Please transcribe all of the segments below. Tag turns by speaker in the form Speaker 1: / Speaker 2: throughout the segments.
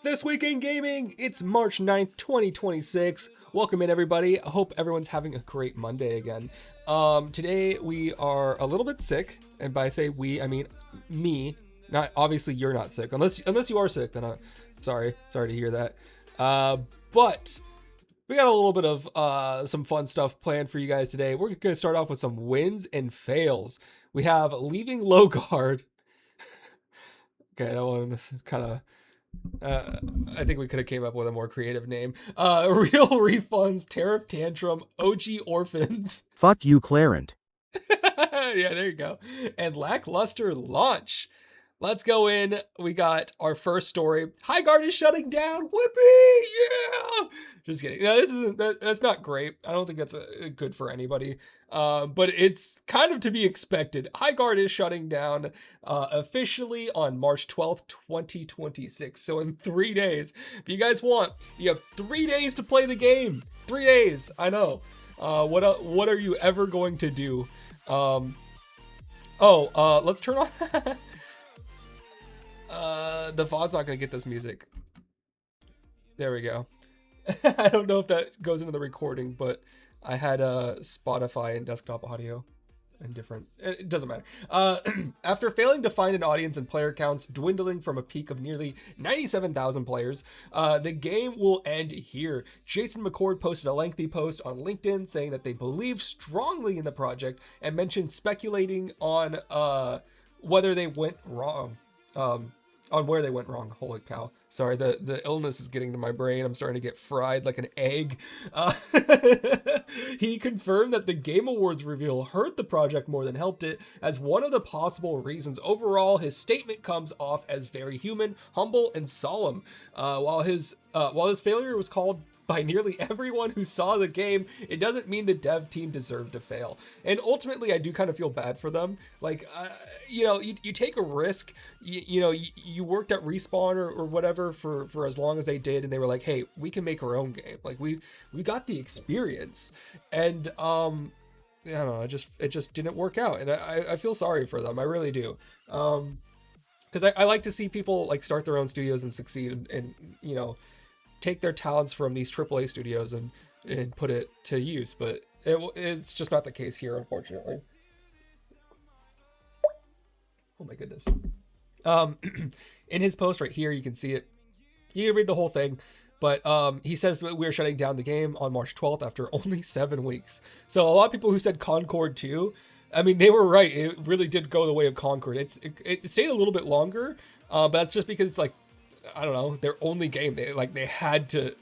Speaker 1: This week in gaming, it's March 9th, 2026. Welcome in, everybody. I hope everyone's having a great Monday again. Today we are a little bit sick, and by say we, I mean me. Not obviously you're not sick, unless you are sick. Then I'm sorry to hear that. But we got a little bit of some fun stuff planned for you guys today. We're gonna start off with some wins and fails. We have leaving low guard. Okay, that one is kind of. I think we could have came up with a more creative name. Real refunds, tariff tantrum, OG orphans.
Speaker 2: Fuck you, Clarent.
Speaker 1: Yeah, there you go. And lackluster launch. Let's go in. We got our first story. Highguard is shutting down. Whippy, yeah. Just kidding. No, that's not great. I don't think that's good for anybody. But it's kind of to be expected. Highguard is shutting down officially on March 12th, 2026. So in 3 days, if you guys want, you have 3 days to play the game. 3 days. I know. What are you ever going to do? Let's turn on. The VOD's not going to get this music. There we go. I don't know if that goes into the recording, but I had Spotify and desktop audio and different. It doesn't matter. After failing to find an audience and player counts dwindling from a peak of nearly 97,000 players, the game will end here. Jason McCord posted a lengthy post on LinkedIn saying that they believe strongly in the project and mentioned speculating on whether they went wrong. On where they went wrong. Holy cow. Sorry, the illness is getting to my brain. I'm starting to get fried like an egg. He confirmed that the Game Awards reveal hurt the project more than helped it as one of the possible reasons. Overall, his statement comes off as very human, humble, and solemn. While his failure was called by nearly everyone who saw the game, it doesn't mean the dev team deserved to fail. And ultimately, I do kind of feel bad for them. Like, you take a risk. You worked at Respawn or whatever for as long as they did, and they were like, hey, we can make our own game. Like, we got the experience. And I don't know, it just didn't work out. And I feel sorry for them. I really do. Because I like to see people like start their own studios and succeed and take their talents from these AAA studios and put it to use, but it's just not the case here, unfortunately. Oh my goodness. In his post right here, you can see it. You can read the whole thing, but he says that we're shutting down the game on March 12th after only 7 weeks. So a lot of people who said Concord 2, I mean, they were right. It really did go the way of Concord. It stayed a little bit longer, but that's just because, like, I don't know, their only game. They had to,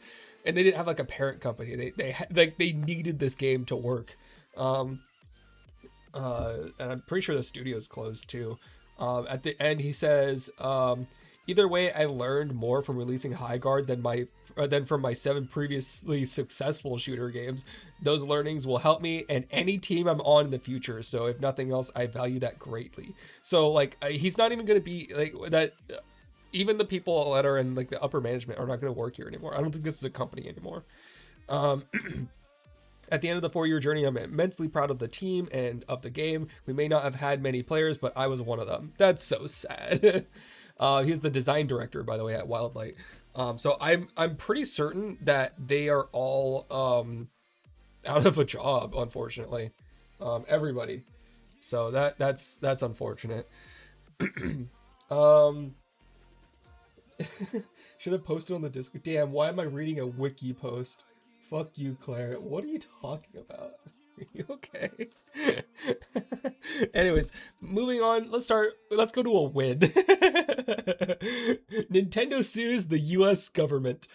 Speaker 1: and they didn't have like a parent company. They needed this game to work. And I'm pretty sure the studio's closed too. At the end, he says, either way, I learned more from releasing Highguard than from my 7 previously successful shooter games. Those learnings will help me and any team I'm on in the future. So if nothing else, I value that greatly. So like, he's not even going to be like that. Even the people that are in like the upper management are not going to work here anymore. I don't think this is a company anymore. At the end of the 4-year journey, I'm immensely proud of the team and of the game. We may not have had many players, but I was one of them. That's so sad. He's the design director, by the way, at Wildlight. So I'm pretty certain that they are all out of a job, unfortunately. Everybody. So that's unfortunate. Should have posted on the Discord. Damn, why am I reading a wiki post? Fuck you, Claire. What are you talking about? Are you okay? Anyways, moving on. Let's go to a win. Nintendo sues the US government.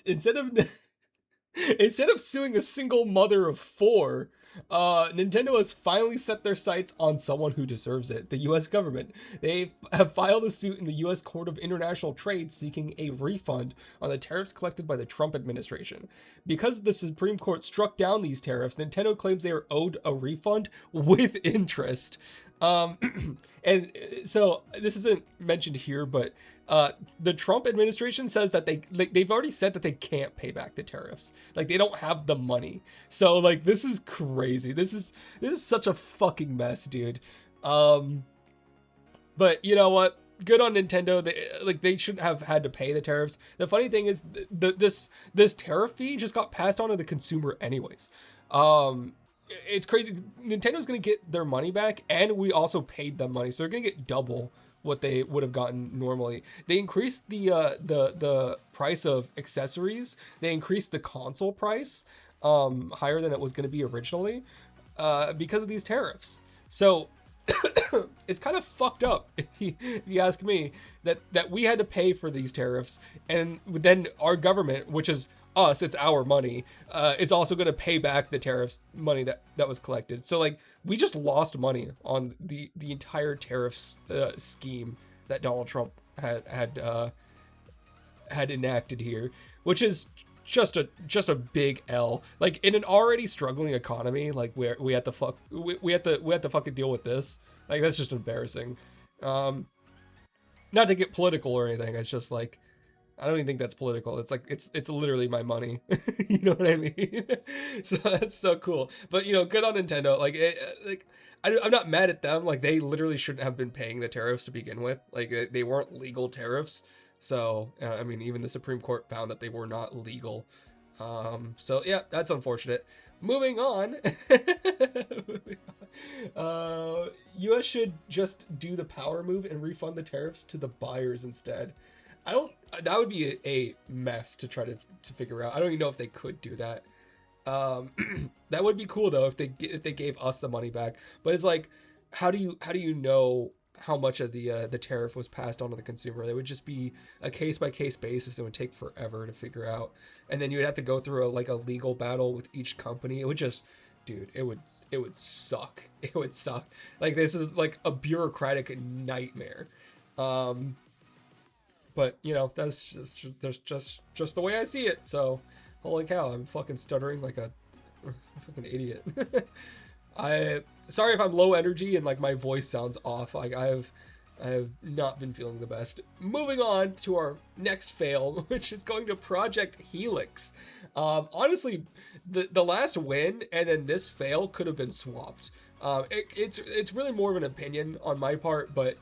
Speaker 1: Instead of suing a single mother of 4, Nintendo has finally set their sights on someone who deserves it, the US government. They have filed a suit in the US Court of International Trade seeking a refund on the tariffs collected by the Trump administration. Because the Supreme Court struck down these tariffs, Nintendo claims they are owed a refund with interest. And so this isn't mentioned here, but the Trump administration says that they've already said that they can't pay back the tariffs. Like, they don't have the money. So like, this is crazy. This is such a fucking mess, dude. But you know what? good on Nintendo. They shouldn't have had to pay the tariffs. The funny thing is, this tariff fee just got passed on to the consumer anyways. It's crazy. Nintendo's gonna get their money back, and we also paid them money, so they're gonna get double what they would have gotten normally. They increased the price of accessories. They increased the console price higher than it was going to be originally because of these tariffs. So it's kind of fucked up, if you ask me, that we had to pay for these tariffs, and then our government, which is us, it's our money, is also going to pay back the tariffs money that was collected. So like, we just lost money on the entire tariffs scheme that Donald Trump had enacted here, which is just a big L. Like, in an already struggling economy, like we had to fucking deal with this. Like, that's just embarrassing. Not to get political or anything. It's just like, I don't even think that's political. It's like, it's literally my money. You know what I mean? So that's so cool. But, you know, good on Nintendo. Like, I'm not mad at them. Like, they literally shouldn't have been paying the tariffs to begin with. Like, they weren't legal tariffs. So, I mean, even the Supreme Court found that they were not legal. So yeah, that's unfortunate. Moving on. US should just do the power move and refund the tariffs to the buyers instead. That would be a mess to try to figure out. I don't even know if they could do that. That would be cool though if they gave us the money back. But it's like, how do you know how much of the tariff was passed on to the consumer? It would just be a case by case basis. It would take forever to figure out, and then you would have to go through a legal battle with each company. It would just, dude, it would suck. It would suck. Like, this is like a bureaucratic nightmare. But you know, that's just the way I see it. So, holy cow, I'm fucking stuttering like a fucking idiot. Sorry if I'm low energy and like my voice sounds off. Like, I have not been feeling the best. Moving on to our next fail, which is going to Project Helix. Honestly, the last win and then this fail could have been swapped. It's really more of an opinion on my part, but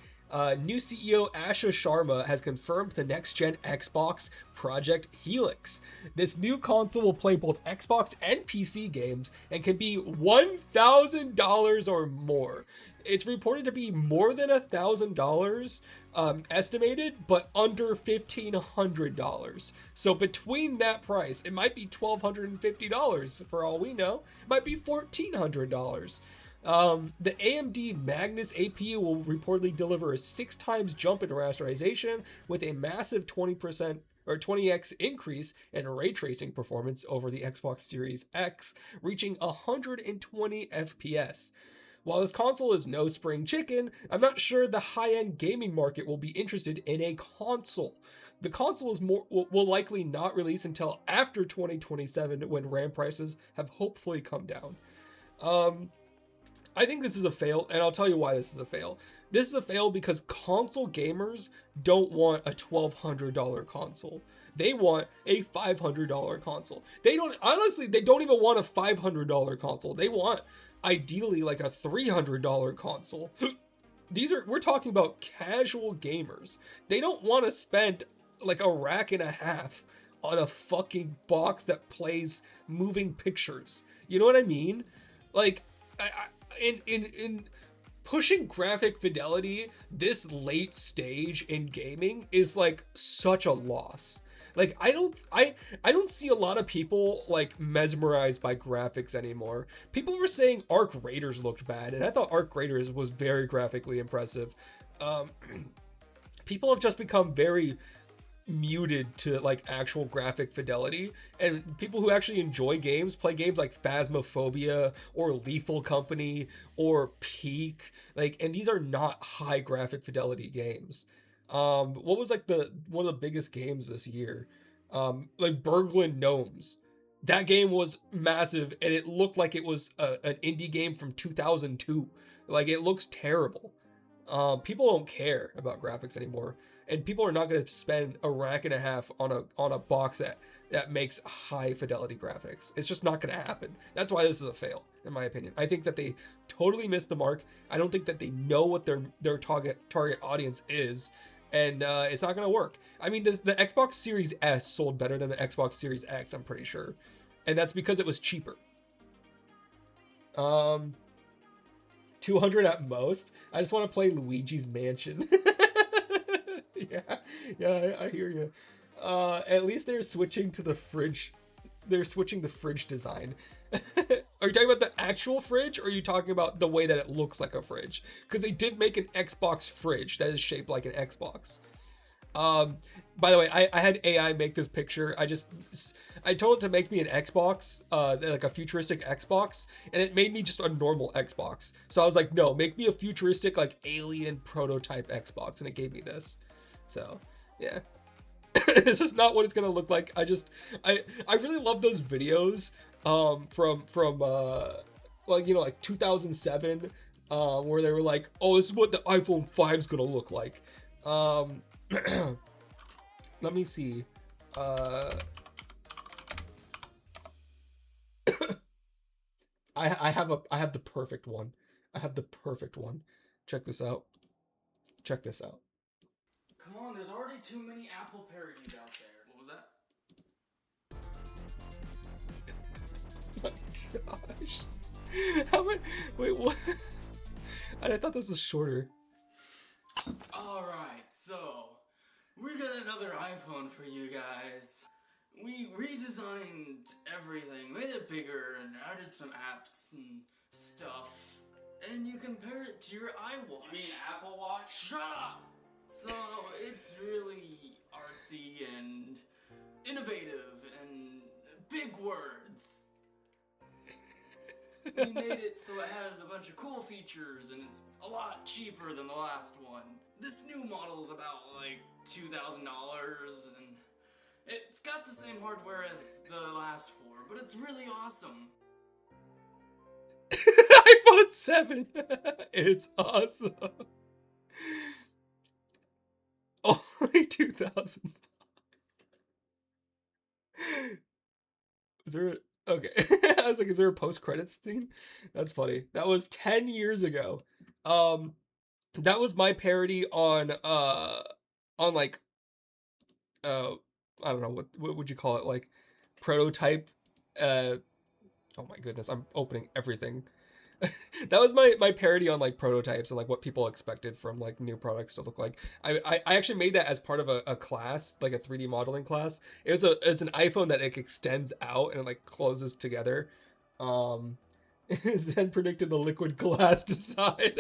Speaker 1: new CEO Asha Sharma has confirmed the next-gen Xbox Project Helix. This new console will play both Xbox and PC games and can be $1,000 or more. It's reported to be more than $1,000 estimated, but under $1,500. So between that price, it might be $1,250 for all we know. It might be $1,400. The AMD Magnus APU will reportedly deliver a 6 times jump in rasterization with a massive 20% or 20x increase in ray tracing performance over the Xbox Series X, reaching 120 FPS. While this console is no spring chicken, I'm not sure the high-end gaming market will be interested in a console. The console will likely not release until after 2027, when RAM prices have hopefully come down. I think this is a fail, and I'll tell you why this is a fail. This is a fail because console gamers don't want a $1,200 console. They want a $500 console. They don't even want a $500 console. They want, ideally, like a $300 console. We're talking about casual gamers. They don't want to spend like a rack and a half on a fucking box that plays moving pictures. You know what I mean? Like, in pushing graphic fidelity this late stage in gaming is like such a loss. Like, I don't see a lot of people like mesmerized by graphics anymore. People were saying Arc Raiders looked bad, and I thought Arc Raiders was very graphically impressive. People have just become very muted to like actual graphic fidelity, and people who actually enjoy games play games like Phasmophobia or Lethal Company or Peak, like, and these are not high graphic fidelity games. What was like one of the biggest games this year? Like Berglund Gnomes. That game was massive, and it looked like it was an indie game from 2002. Like, it looks terrible. People don't care about graphics anymore, and people are not going to spend a rack and a half on a box that makes high fidelity graphics. It's just not going to happen. That's why this is a fail, in my opinion. I think that they totally missed the mark. I don't think that they know what their target audience is, and it's not gonna work. I mean, the Xbox Series S sold better than the Xbox Series X, I'm pretty sure, and that's because it was cheaper. 200 at most. I just want to play Luigi's Mansion. yeah, I hear you. At least they're switching to the fridge. They're switching the fridge design. Are you talking about the actual fridge, or are you talking about the way that it looks like a fridge? Because they did make an Xbox fridge that is shaped like an Xbox. By the way, I had AI make this picture. I told it to make me an Xbox, like a futuristic Xbox, and it made me just a normal Xbox. So I was like, no, make me a futuristic, like, alien prototype Xbox, and it gave me this. So, yeah. This is not what it's gonna look like. I really love those videos, from well, you know, like 2007, where they were like, oh, this is what the iPhone 5 is gonna look like. Let me see. I have the perfect one. I have the perfect one. Check this out. Check this out.
Speaker 2: Come on, there's already too many Apple parodies out there. What was that?
Speaker 1: Oh my gosh. How many? Wait, what? I thought this was shorter.
Speaker 2: Alright, so we got another iPhone for you guys. We redesigned everything, made it bigger, and added some apps and stuff. And you compare it to your iWatch.
Speaker 3: You mean Apple Watch?
Speaker 2: Shut up! So it's really artsy and innovative and big words. We made it so it has a bunch of cool features and it's a lot cheaper than the last one. This new model is about like $2,000 and it's got the same hardware as the last four, but it's really awesome.
Speaker 1: iPhone 7. It's awesome. Only 2,000. Is there okay. I was like, is there a post-credits scene? That's funny. That was 10 years ago. That was my parody on like I don't know, what would you call it? Like prototype. Oh my goodness, I'm opening everything. That was my parody on like prototypes and like what people expected from like new products to look like. I actually made that as part of a class, like a 3D modeling class. It's an iPhone that it extends out and it like closes together. Zen predicted the liquid glass design.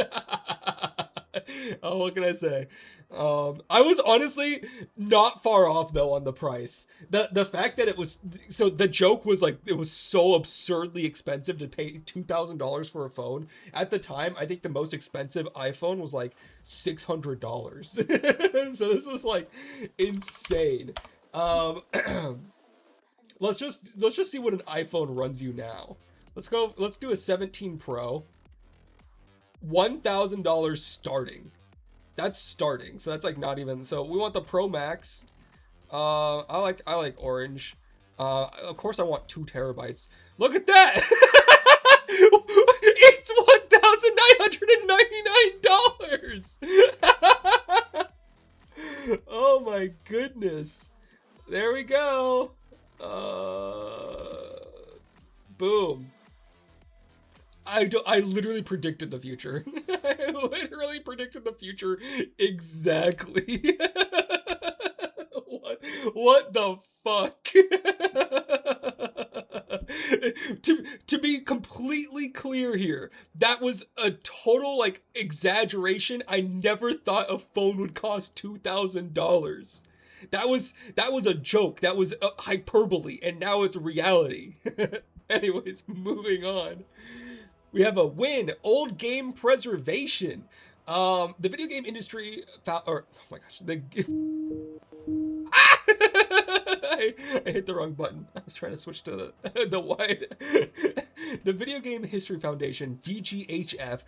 Speaker 1: Oh, what can I say? I was honestly not far off though on the price. The fact that it was, so the joke was like it was so absurdly expensive to pay $2,000 for a phone. At the time, I think the most expensive iPhone was like $600. So this was like insane. Let's just see what an iPhone runs you now. Let's do a 17 Pro. $1,000 starting. That's starting, so that's like not even. So we want the Pro Max. I like orange. Of course I want 2 terabytes. Look at that. It's $1,999. Oh my goodness. There we go. Boom. I literally predicted the future. I literally predicted the future exactly. What the fuck? To be completely clear here, that was a total like exaggeration. I never thought a phone would cost $2,000. That was a joke. That was a hyperbole, and now it's reality. Anyways, moving on. We have a win, old game preservation. The video game industry found, or oh my gosh, I hit the wrong button. I was trying to switch to the wide. The Video Game History Foundation, VGHF,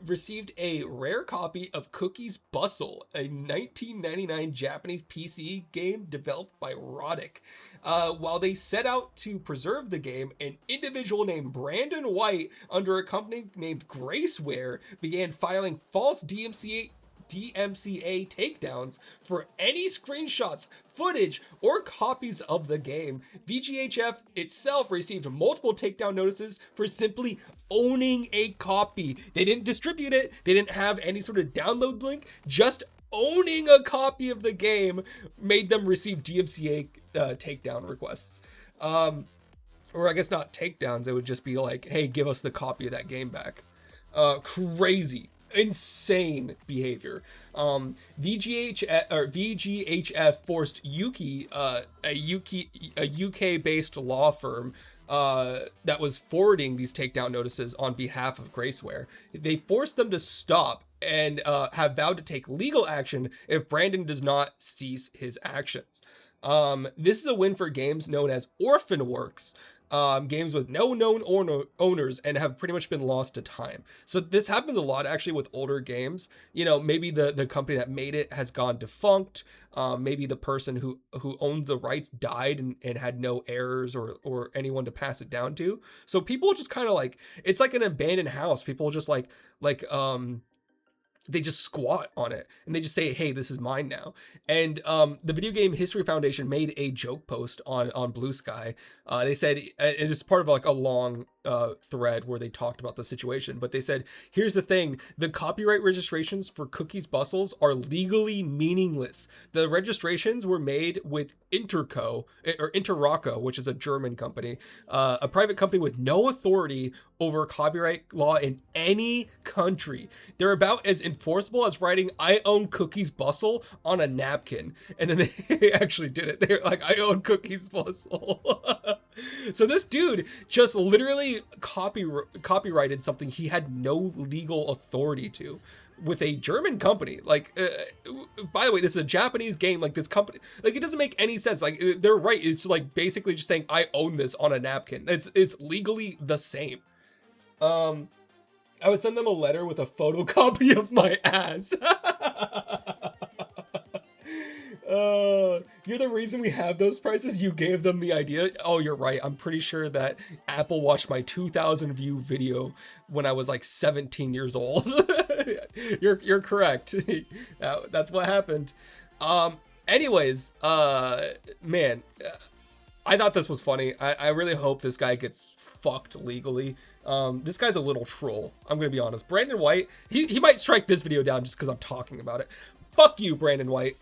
Speaker 1: received a rare copy of Cookie's Bustle, a 1999 Japanese PC game developed by Roddick. While they set out to preserve the game, an individual named Brandon White, under a company named Graceware, began filing false DMCA takedowns for any screenshots, footage, or copies of the game. VGHF itself received multiple takedown notices for simply owning a copy. They didn't distribute it, they didn't have any sort of download link, just owning a copy of the game made them receive DMCA takedown requests. Or I guess not takedowns, it would just be like, hey, give us the copy of that game back. Crazy, insane behavior. VGHF forced Yuki, a UK-based law firm that was forwarding these takedown notices on behalf of Graceware. They forced them to stop and have vowed to take legal action if Brandon does not cease his actions. This is a win for games known as Orphan Works, games with no known owners and have pretty much been lost to time. So this happens a lot actually with older games. You know, maybe the company that made it has gone defunct. Maybe the person who owns the rights died and had no heirs or anyone to pass it down to. So people just kind of like, it's like an abandoned house. People just like they just squat on it and they just say, hey, this is mine now. And the Video Game History Foundation made a joke post on Blue Sky. They said, and this is part of like a long thread where they talked about the situation, but they said, here's the thing, the copyright registrations for Cookies Bustles are legally meaningless. The registrations were made with Interroco, which is a German company, a private company with no authority over copyright law in any country. They're about as enforceable as writing I own Cookies Bustle on a napkin. And then they actually did it. They're like, I own Cookies Bustle. So this dude just literally copyrighted something he had no legal authority to with a German company. Like, by the way, this is a Japanese game. Like, this company, like, it doesn't make any sense. Like, they're right. It's like basically just saying I own this on a napkin. It's legally the same. I would send them a letter with a photocopy of my ass. You're the reason we have those prices. You gave them the idea. Oh, you're right. I'm pretty sure that Apple watched my 2,000 view video when I was like 17 years old. You're correct. That's what happened. Anyways, man, I thought this was funny. I really hope this guy gets fucked legally. This guy's a little troll. I'm gonna be honest. Brandon White, he might strike this video down just because I'm talking about it. Fuck you, Brandon White.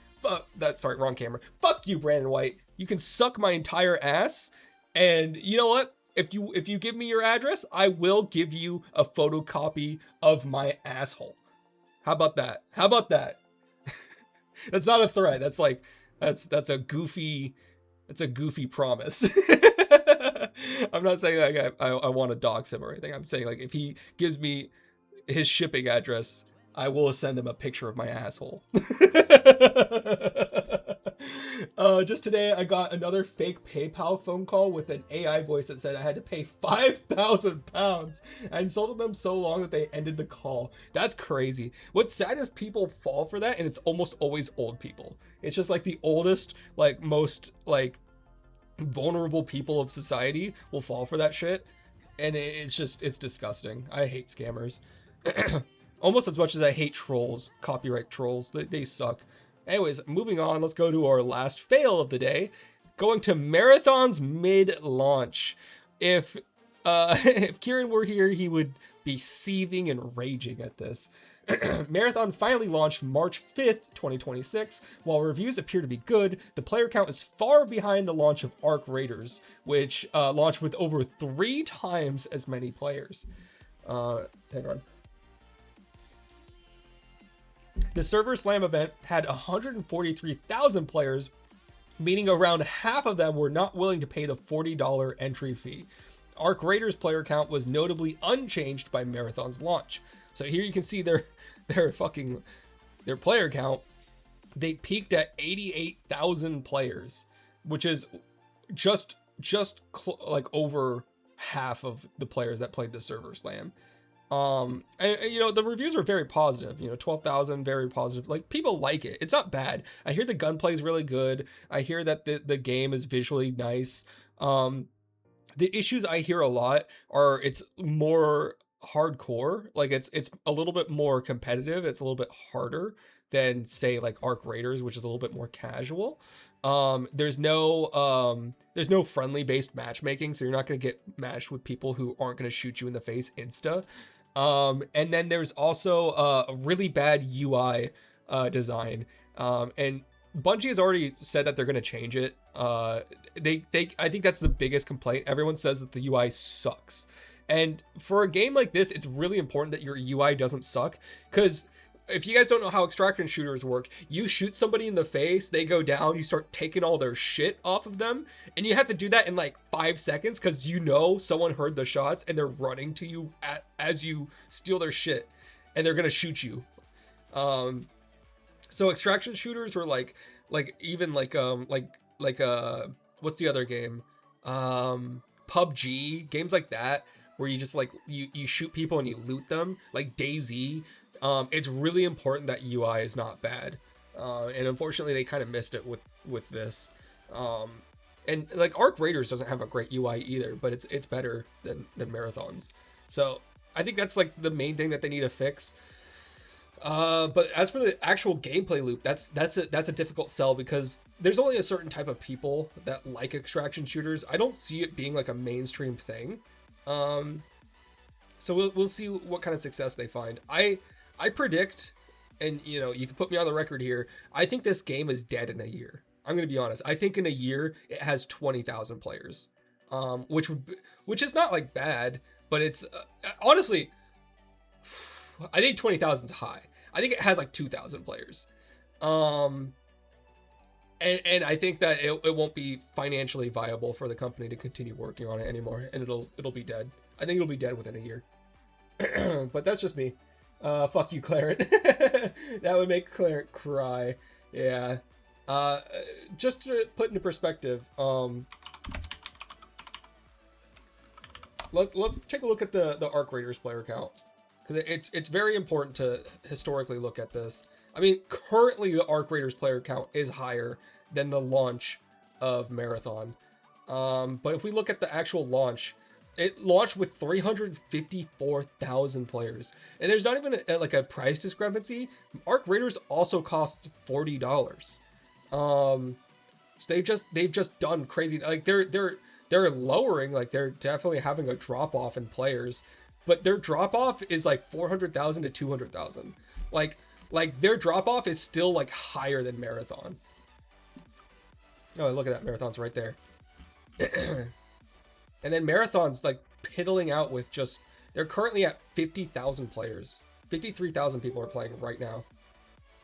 Speaker 1: Sorry, wrong camera. Fuck you, Brandon White. You can suck my entire ass. And you know what? If you give me your address, I will give you a photocopy of my asshole. How about that? How about that? That's not a threat. That's like, that's a goofy promise. I'm not saying like I want to dox him or anything. I'm saying like if he gives me his shipping address, I will send him a picture of my asshole. Just today, I got another fake PayPal phone call with an AI voice that said I had to pay £5,000. I insulted them so long that they ended the call. That's crazy. What's sad is people fall for that, and it's almost always old people. It's just like the oldest, like most like vulnerable people of society will fall for that shit, and it's disgusting. I hate scammers. Almost as much as I hate trolls, copyright trolls. They suck. Anyways, moving on, let's go to our last fail of the day. Going to Marathon's mid-launch. If Kieran were here, he would be seething and raging at this. Marathon finally launched March 5th, 2026. While reviews appear to be good, the player count is far behind the launch of Arc Raiders, which launched with over 3 times as many players. Hang on. The Server Slam event had 143,000 players, meaning around half of them were not willing to pay the $40 entry fee. Arc Raiders player count was notably unchanged by Marathon's launch. So here you can see their player count. They peaked at 88,000 players, which is just like over half of the players that played the Server Slam. And you know, the reviews are very positive, 12,000, very positive. Like, people like it. It's not bad. I hear the gunplay is really good. I hear that the game is visually nice. The issues I hear a lot are it's more hardcore. Like, it's a little bit more competitive. It's a little bit harder. than say like Arc Raiders, which is a little bit more casual. There's no friendly based matchmaking, so you're not going to get matched with people who aren't going to shoot you in the face insta. And then there's also a really bad UI design. And Bungie has already said that they're going to change it. I think that's the biggest complaint. Everyone says that the UI sucks. And for a game like this, it's really important that your UI doesn't suck, because if you guys don't know how extraction shooters work, you shoot somebody in the face, they go down, you start taking all their shit off of them, and you have to do that in like 5 seconds because you know someone heard the shots and they're running to you as you steal their shit, and they're gonna shoot you. So extraction shooters were like even like what's the other game? PUBG, games like that where you just like you shoot people and you loot them, like DayZ. It's really important that UI is not bad, and unfortunately they kind of missed it with this. And like Arc Raiders doesn't have a great UI either, but it's better than Marathon's. So I think that's like the main thing that they need to fix. But as for the actual gameplay loop, that's a difficult sell, because there's only a certain type of people that like extraction shooters. I don't see it being like a mainstream thing. So we'll see what kind of success they find. I predict, and you know, you can put me on the record here, I think this game is dead in a year. I'm going to be honest. I think in a year it has 20,000 players. Which is not like bad, but it's honestly, I think 20,000 is high. I think it has like 2,000 players. And I think that it won't be financially viable for the company to continue working on it anymore, and it'll be dead. I think it'll be dead within a year. But that's just me. Fuck you, Clarent. That would make Clarent cry. Yeah. Just to put into perspective, let's take a look at the Arc Raiders player count, because it's very important to historically look at this. I mean, currently the Arc Raiders player count is higher than the launch of Marathon. But if we look at the actual launch, it launched with 354,000 players, and there's not even a price discrepancy. Arc Raiders also costs $40. So they've just done crazy. Like they're lowering, like they're definitely having a drop off in players, but their drop off is like 400,000 to 200,000. Like their drop off is still like higher than Marathon. Oh, look at that, Marathon's right there. And then Marathon's like piddling out with they're currently at 50,000 players. 53,000 people are playing right now.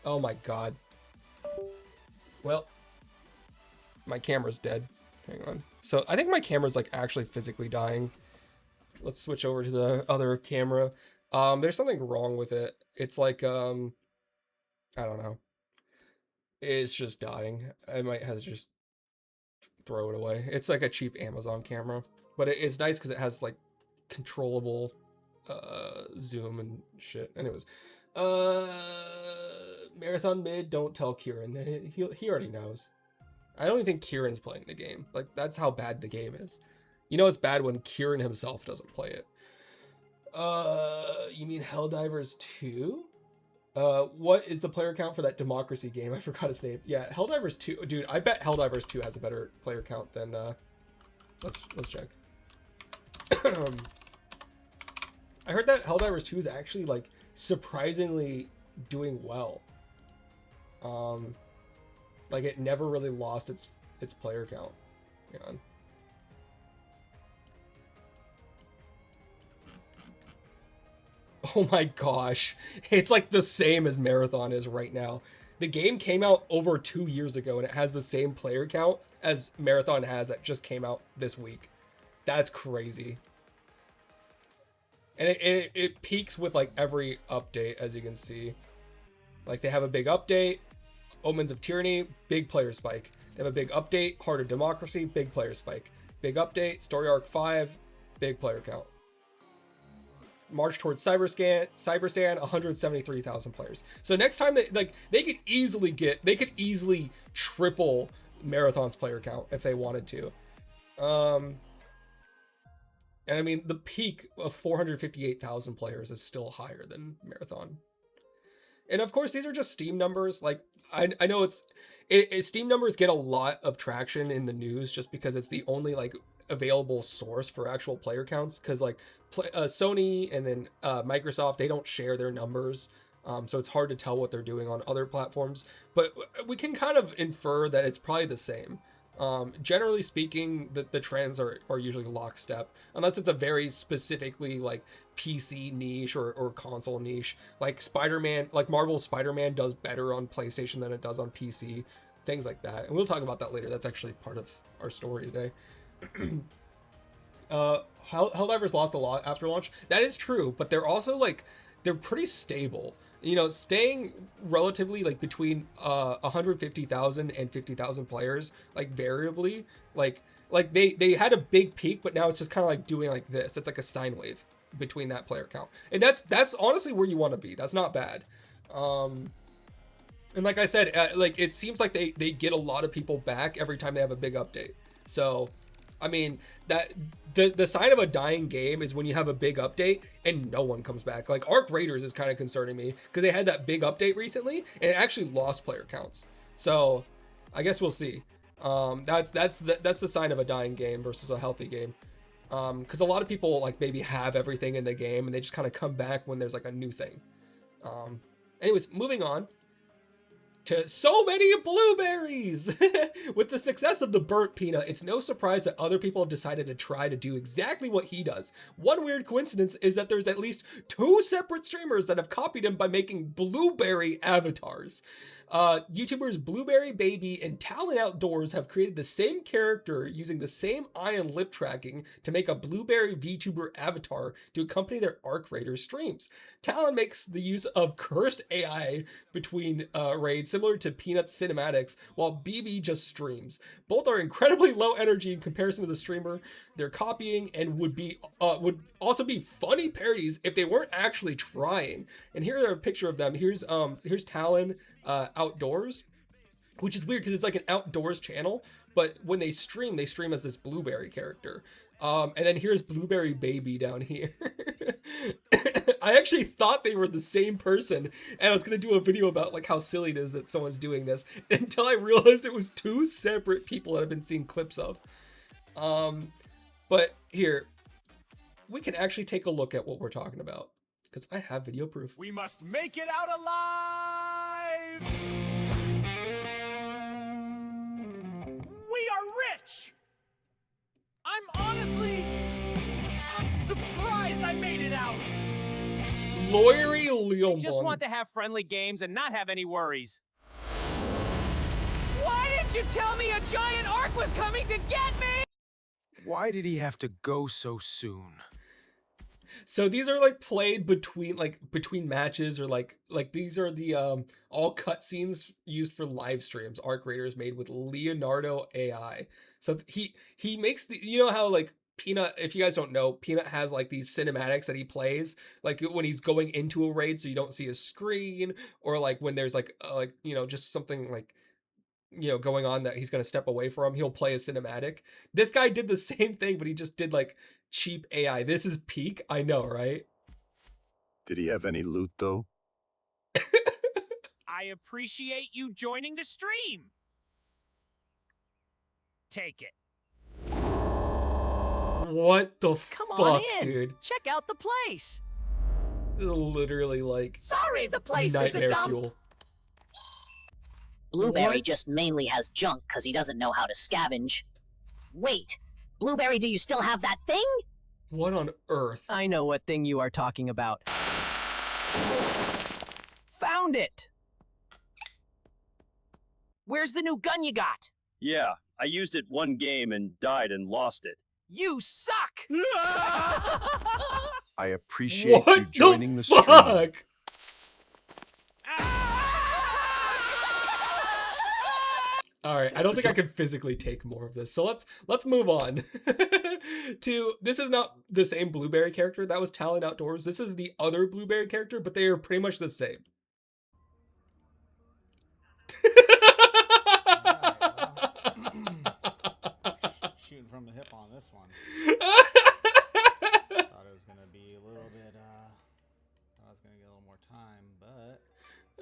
Speaker 1: Oh my god. Well, my camera's dead. Hang on. So I think my camera's like actually physically dying. Let's switch over to the other camera. There's something wrong with it. It's like, I don't know. It's just dying. I might have to just throw it away. It's like a cheap Amazon camera, but it's nice because it has like controllable zoom and shit. Anyways, Marathon mid, don't tell Kieran. He already knows. I don't even think Kieran's playing the game. Like, that's how bad the game is. You know it's bad when Kieran himself doesn't play it. You mean Helldivers 2? What is the player count for that Democracy game? I forgot its name. Yeah, Helldivers 2. Dude, I bet Helldivers 2 has a better player count than let's check. I heard that Helldivers 2 is actually like surprisingly doing well. Like it never really lost its player count. Hang on. Oh my gosh. It's like the same as Marathon is right now. The game came out over 2 years ago and it has the same player count as Marathon has that just came out this week. That's crazy. And it peaks with like every update, as you can see. Like they have a big update, Omens of Tyranny, big player spike. They have a big update, Heart of Democracy, big player spike. Big update, Story Arc 5, big player count. March towards Cybersand, 173,000 players. So next time they could easily triple Marathon's player count if they wanted to. And I mean, the peak of 458,000 players is still higher than Marathon. And of course, these are just Steam numbers. Like I know Steam numbers get a lot of traction in the news just because it's the only like available source for actual player counts. Because like Sony and then Microsoft, they don't share their numbers. So it's hard to tell what they're doing on other platforms, but we can kind of infer that it's probably the same. Generally speaking, the trends are usually lockstep, unless it's a very specifically like PC niche or console niche. Like Spider-Man, like Marvel's Spider-Man does better on PlayStation than it does on PC, things like that. And we'll talk about that later. That's actually part of our story today. Helldivers lost a lot after launch. That is true, but they're also like, they're pretty stable. You know, staying relatively like between 150,000 and 50,000 players, like variably, like they had a big peak, but now it's just kind of like doing like this. It's like a sine wave between that player count, and that's honestly where you want to be. That's not bad. And like I said, like it seems like they get a lot of people back every time they have a big update. So, I mean, that the sign of a dying game is when you have a big update and no one comes back. Like Arc Raiders is kind of concerning me because they had that big update recently and it actually lost player counts. So, I guess we'll see. That's the sign of a dying game versus a healthy game. Because a lot of people like maybe have everything in the game and they just kind of come back when there's like a new thing. Anyways, moving on to so many blueberries. With the success of the burnt peanut, it's no surprise that other people have decided to try to do exactly what he does. One weird coincidence is that there's at least 2 separate streamers that have copied him by making blueberry avatars. YouTubers Blueberry Baby and Talon Outdoors have created the same character using the same eye and lip tracking to make a Blueberry VTuber avatar to accompany their Arc Raider streams. Talon makes the use of cursed AI between raids, similar to Peanut's cinematics, while BB just streams. Both are incredibly low energy in comparison to the streamer they're copying, and would also be funny parodies if they weren't actually trying. And here are a picture of them. Here's Talon Outdoors, which is weird because it's like an outdoors channel, but when they stream as this Blueberry character. And then here's Blueberry Baby down here. I actually thought they were the same person, and I was gonna do a video about like how silly it is that someone's doing this until I realized it was 2 separate people that I've been seeing clips of. But here, we can actually take a look at what we're talking about because I have video proof.
Speaker 3: We must make it out alive! We are rich! I'm honestly surprised I made it out!
Speaker 1: Lawyery Leon.
Speaker 4: Just want to have friendly games and not have any worries.
Speaker 3: Why didn't you tell me a giant arc was coming to get me?
Speaker 5: Why did he have to go so soon?
Speaker 1: So these are like played between matches, or like these are the all cutscenes used for live streams. Arc Raiders made with Leonardo AI. So he makes the, you know how like Peanut, if you guys don't know, Peanut has like these cinematics that he plays like when he's going into a raid so you don't see his screen, or like when there's like you know, just something like, you know, going on that he's going to step away from, he'll play a cinematic. This guy did the same thing, but he just did like cheap AI. This is peak. I know, right?
Speaker 6: Did he have any loot, though?
Speaker 4: I appreciate you joining the stream. Take it.
Speaker 1: What the
Speaker 7: Come
Speaker 1: fuck,
Speaker 7: on in.
Speaker 1: dude?
Speaker 7: Check out the place.
Speaker 1: This is literally like
Speaker 7: Sorry, the place is a
Speaker 1: nightmare
Speaker 7: dump.
Speaker 1: fuel.
Speaker 8: Blueberry
Speaker 1: What?
Speaker 8: just mainly has junk because he doesn't know how to scavenge. Wait, Blueberry, do you still have that thing?
Speaker 1: What on earth?
Speaker 7: I know what thing you are talking about. Found it. Where's the new gun you got?
Speaker 9: Yeah, I used it one game and died and lost it.
Speaker 7: You suck.
Speaker 5: I appreciate you
Speaker 1: What
Speaker 5: joining the stream.
Speaker 1: fuck? All right, I don't think I can physically take more of this. So let's move on to, this is not the same Blueberry character. That was Talon Outdoors. This is the other Blueberry character, but they are pretty much the same.
Speaker 10: Shooting from the hip on this one. Thought it was gonna be a little bit. I was gonna get a little more time, but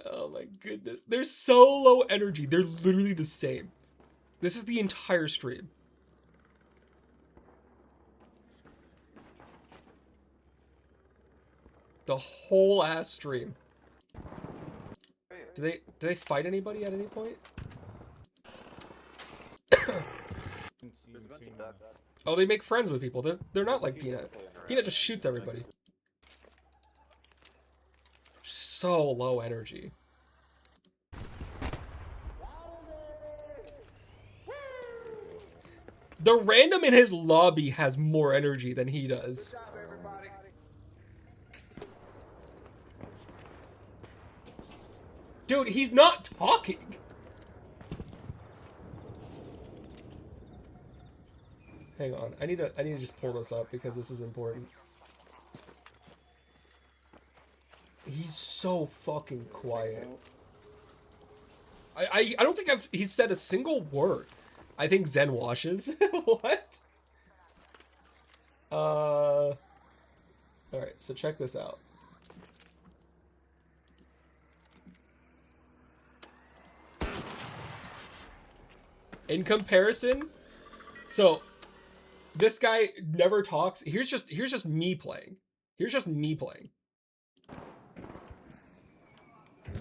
Speaker 1: Oh my goodness. They're so low energy. They're literally the same. This is the entire stream. The whole ass stream. Do they fight anybody at any point? Oh, they make friends with people. They're not like Peanut. Peanut just shoots everybody. So low energy. The random in his lobby has more energy than he does. Dude, he's not talking. Hang on, I need to just pull this up because this is important. He's so fucking quiet. I don't think he's said a single word. I think Zen washes. What? Alright, so check this out. In comparison, so this guy never talks. Here's just me playing. Here's just me playing.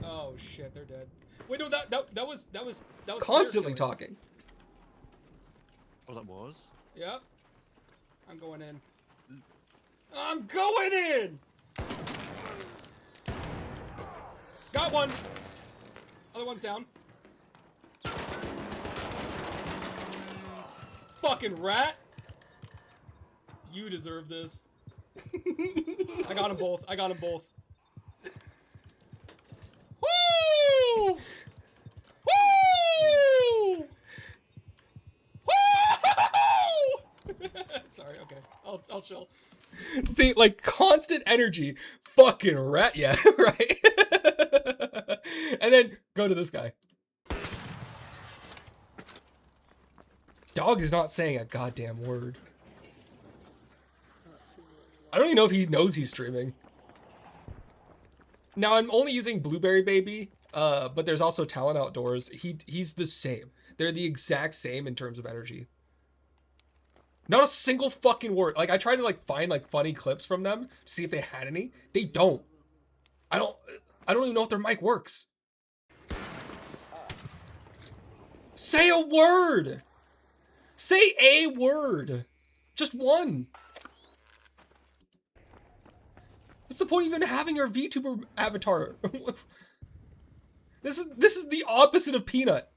Speaker 1: Oh shit, they're dead. Wait, no, that was constantly talking.
Speaker 9: Oh, that was?
Speaker 1: Yep. I'm going in. I'm going in! Got one! Other one's down. Fucking rat! You deserve this. I got them both. I got them both. Woo! Woo! Woo! Sorry, okay. I'll chill. See, like, constant energy. Fucking rat, yeah, right? And then go to this guy. Dog is not saying a goddamn word. I don't even know if he knows he's streaming. Now, I'm only using Blueberry Baby, but there's also Talon Outdoors. He's the same. They're the exact same in terms of energy. Not a single fucking word. Like, I tried to, like, find, like, funny clips from them to see if they had any. They don't. I don't even know if their mic works. Say a word! Say a word! Just one. What's the point of even having your VTuber avatar? This is the opposite of Peanut.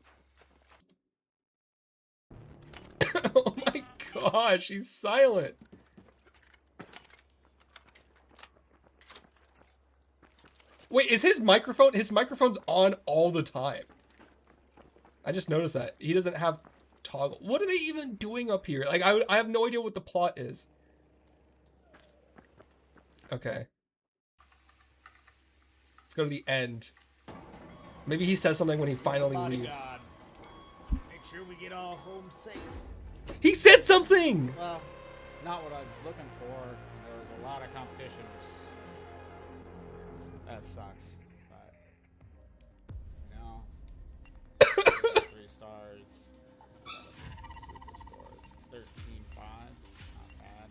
Speaker 1: Oh my gosh, he's silent. Wait, is his microphone? His microphone's on all the time. I just noticed that. He doesn't have toggle. What are they even doing up here? Like, I have no idea what the plot is. Okay. Let's go to the end. Maybe he says something when he finally leaves.
Speaker 10: Make sure we get all home safe.
Speaker 1: He said something!
Speaker 10: Well, not what I was looking for. There was a lot of competition. That sucks. But, you know, 3 stars. Super scores. 13.5. Not bad.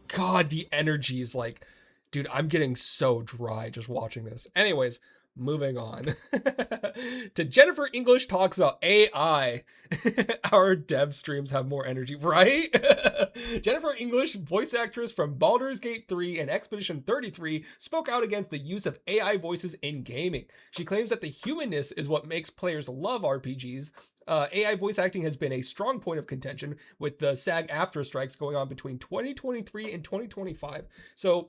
Speaker 1: God, the energy is like... Dude, I'm getting so dry just watching this. Anyways, moving on. To Jennifer English talks about AI. Our dev streams have more energy, right? Jennifer English, voice actress from Baldur's Gate 3 and Expedition 33, spoke out against the use of AI voices in gaming. She claims that the humanness is what makes players love RPGs. AI voice acting has been a strong point of contention with the SAG-AFTRA strikes going on between 2023 and 2025. So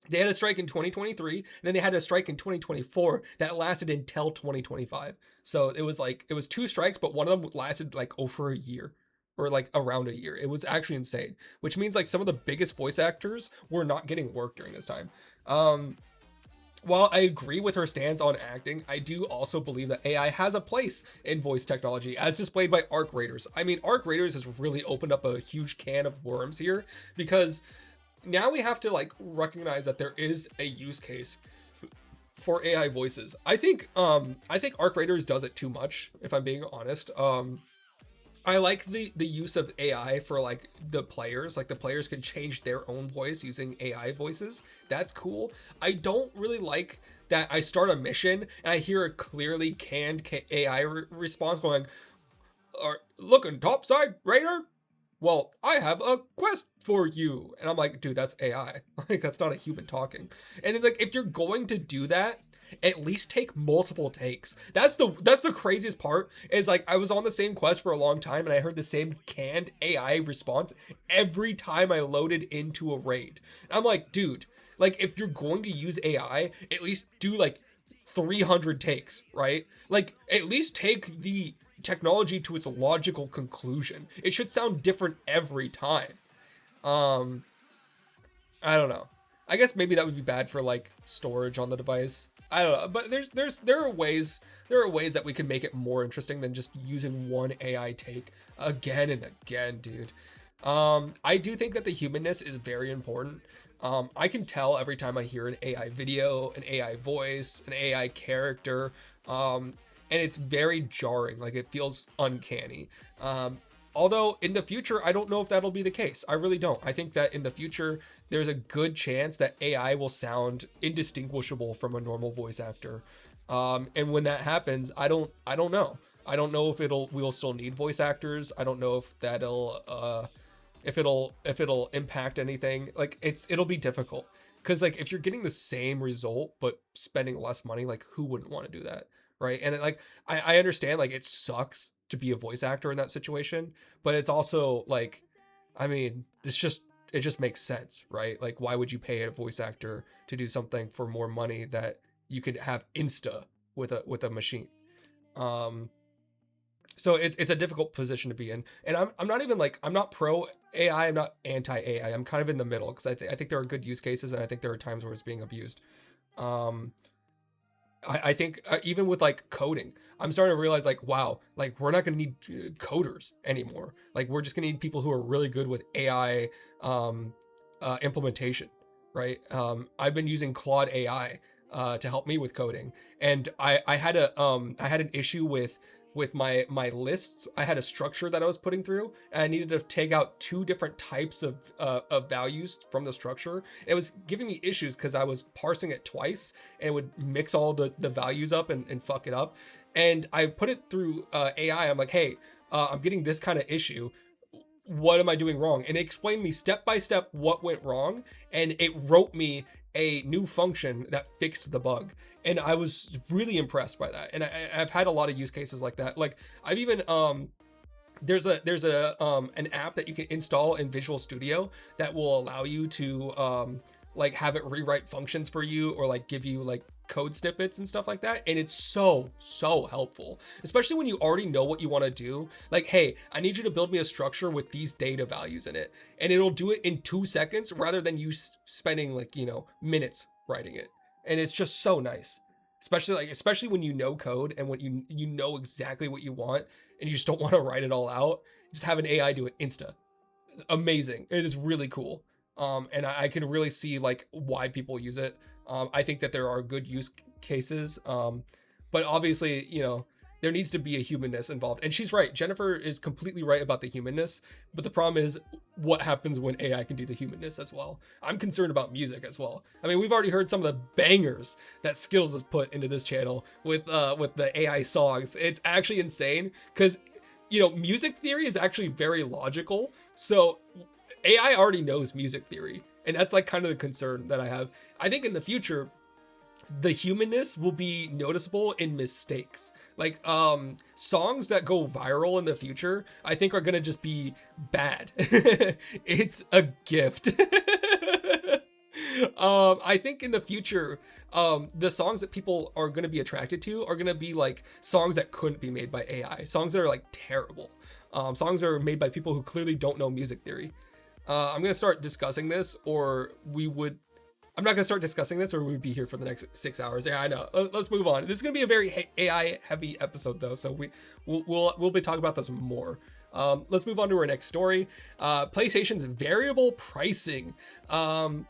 Speaker 1: they had a strike in 2023, and then they had a strike in 2024 that lasted until 2025. So it was 2 strikes, but one of them lasted like over a year, or like around a year. It was actually insane, which means like some of the biggest voice actors were not getting work during this time. While I agree with her stance on acting, I do also believe that AI has a place in voice technology, as displayed by Arc Raiders. I mean, Arc Raiders has really opened up a huge can of worms here, because now we have to like recognize that there is a use case for AI voices. I think Arc Raiders does it too much, if I'm being honest. I like the use of AI for like the players. Like the players can change their own voice using AI voices. That's cool. I don't really like that I start a mission and I hear a clearly canned AI response going, looking topside, Raider? Well, I have a quest for you. And I'm like, dude, that's AI. Like, that's not a human talking. And it's like, if you're going to do that, at least take multiple takes. That's the craziest part, is like, I was on the same quest for a long time and I heard the same canned AI response every time I loaded into a raid. And I'm like, dude, like, if you're going to use AI, at least do like 300 takes, right? Like, at least take the technology to its logical conclusion. It should sound different every time. I don't know. I guess maybe that would be bad for like storage on the device. I don't know, but there are ways that we can make it more interesting than just using one AI take again and again, dude. I do think that the humanness is very important. I can tell every time I hear an AI video, an AI voice, an AI character, and it's very jarring. Like, it feels uncanny. Although in the future, I don't know if that'll be the case. I really don't. I think that in the future, there's a good chance that AI will sound indistinguishable from a normal voice actor. And when that happens, I don't know. I don't know if we'll still need voice actors. I don't know if that'll, if it'll impact anything. Like, it'll be difficult. Cause like, if you're getting the same result, but spending less money, like, who wouldn't want to do that? Right. And like, I understand, like, it sucks to be a voice actor in that situation, but it's also like, I mean, it just makes sense, right? Like, why would you pay a voice actor to do something for more money that you could have insta with a machine? So it's a difficult position to be in. And I'm not even like, I'm not pro AI, I'm not anti AI. I'm kind of in the middle, because I think there are good use cases, and I think there are times where it's being abused. I think even with like coding, I'm starting to realize, like, wow, like, we're not going to need coders anymore. Like, we're just going to need people who are really good with AI implementation, right? I've been using Claude AI to help me with coding, and I had an issue with my lists. I had a structure that I was putting through, and I needed to take out two different types of values from the structure. It was giving me issues because I was parsing it twice, and it would mix all the values up and fuck it up. And I put it through AI. I'm like, hey, I'm getting this kind of issue. What am I doing wrong? And it explained me step by step what went wrong, and it wrote me a new function that fixed the bug. And I was really impressed by that. And I've had a lot of use cases like that. Like, I've even there's an app that you can install in Visual Studio that will allow you to like have it rewrite functions for you, or like give you like code snippets and stuff like that. And it's so helpful, especially when you already know what you want to do. Like, hey, I need you to build me a structure with these data values in it, and it'll do it in 2 seconds rather than you spending like, minutes writing it. And it's just so nice, especially when you know code, and when you know exactly what you want, and you just don't want to write it all out. Just have an AI do it insta. Amazing. It is really cool. And I can really see like why people use it. I think that there are good use cases, but obviously, there needs to be a humanness involved. And she's right. Jennifer is completely right about the humanness, but the problem is what happens when AI can do the humanness as well. I'm concerned about music as well. I mean, we've already heard some of the bangers that Skittles has put into this channel with the AI songs. It's actually insane, because, music theory is actually very logical. So AI already knows music theory, and that's like kind of the concern that I have. I think in the future, the humanness will be noticeable in mistakes. Like, songs that go viral in the future, I think are gonna just be bad. It's a gift. I think in the future, the songs that people are gonna be attracted to are gonna be like songs that couldn't be made by AI. Songs that are like terrible. Songs that are made by people who clearly don't know music theory. I'm gonna start discussing this, or I'm not gonna start discussing this, or we'd be here for the next 6 hours. Yeah, I know. Let's move on. This is gonna be a very AI heavy episode, though, so we'll be talking about this more. Let's move on to our next story. PlayStation's variable pricing. All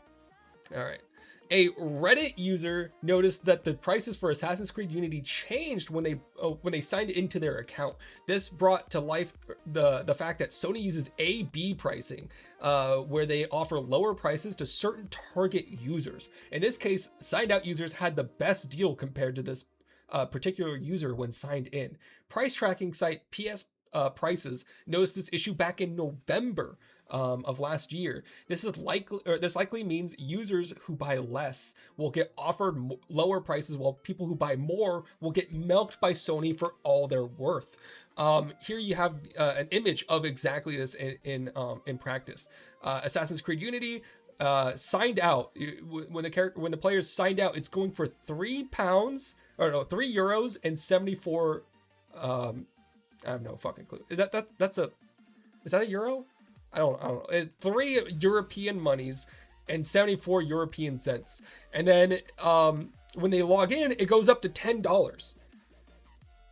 Speaker 1: right. A Reddit user noticed that the prices for Assassin's Creed Unity changed when they signed into their account. This brought to life the fact that Sony uses A/B pricing, where they offer lower prices to certain target users. In this case, signed out users had the best deal compared to this particular user when signed in. Price tracking site PS Prices noticed this issue back in November of last year. This likely means users who buy less will get offered lower prices, while people who buy more will get milked by Sony for all they're worth. Here you have an image of exactly this in practice. Assassin's Creed Unity signed out when the players signed out. It's going for €3 and 74. I have no fucking clue. Is that a euro? I don't know. 3 European monies and 74 European cents. And then when they log in, it goes up to $10.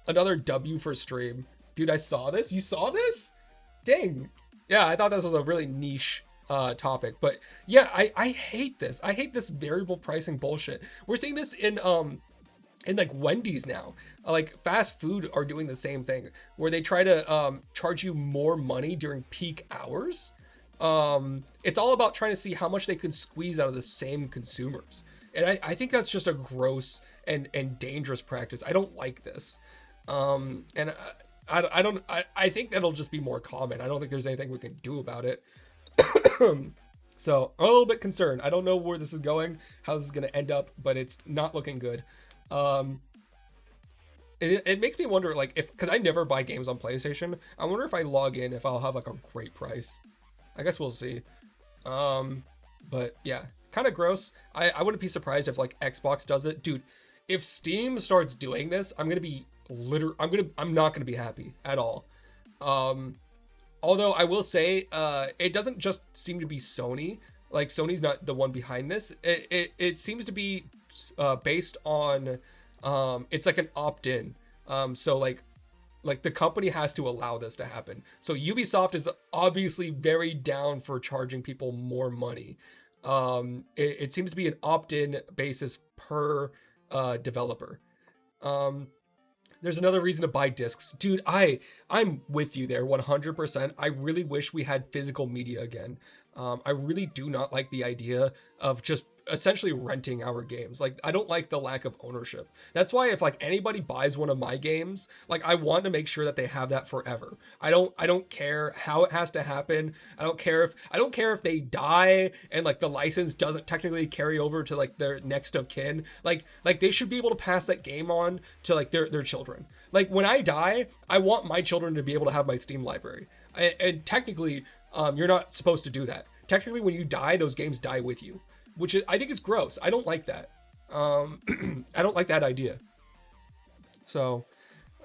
Speaker 1: Another W for stream. Dude, I saw this. You saw this? Dang. Yeah, I thought this was a really niche topic. But yeah, I hate this. I hate this variable pricing bullshit. We're seeing this in like Wendy's now. Like fast food are doing the same thing, where they try to charge you more money during peak hours. It's all about trying to see how much they can squeeze out of the same consumers. And I think that's just a gross and dangerous practice. I don't like this. And I think that'll just be more common. I don't think there's anything we can do about it. So I'm a little bit concerned. I don't know where this is going, how this is going to end up, but it's not looking good. It makes me wonder, like, because I never buy games on PlayStation, I wonder if I log in, if I'll have like a great price. I guess we'll see. But yeah, kind of gross. I wouldn't be surprised if like Xbox does it. Dude, if Steam starts doing this, I'm not gonna be happy at all. Although I will say, it doesn't just seem to be Sony. Like, Sony's not the one behind this. It seems to be based on it's like an opt-in. So like the company has to allow this to happen. So Ubisoft is obviously very down for charging people more money. It seems to be an opt-in basis per developer. There's another reason to buy discs. Dude, I'm with you there 100%. I really wish we had physical media again. I really do not like the idea of just essentially renting our games. Like, I don't like the lack of ownership. That's why if like anybody buys one of my games, like I want to make sure that they have that forever. I don't care how it has to happen. I don't care if they die and like the license doesn't technically carry over to like their next of kin. Like they should be able to pass that game on to like their children. Like when I die, I want my children to be able to have my Steam library. And technically, you're not supposed to do that. Technically, when you die, those games die with you, which I think is gross. I don't like that. I don't like that idea. So,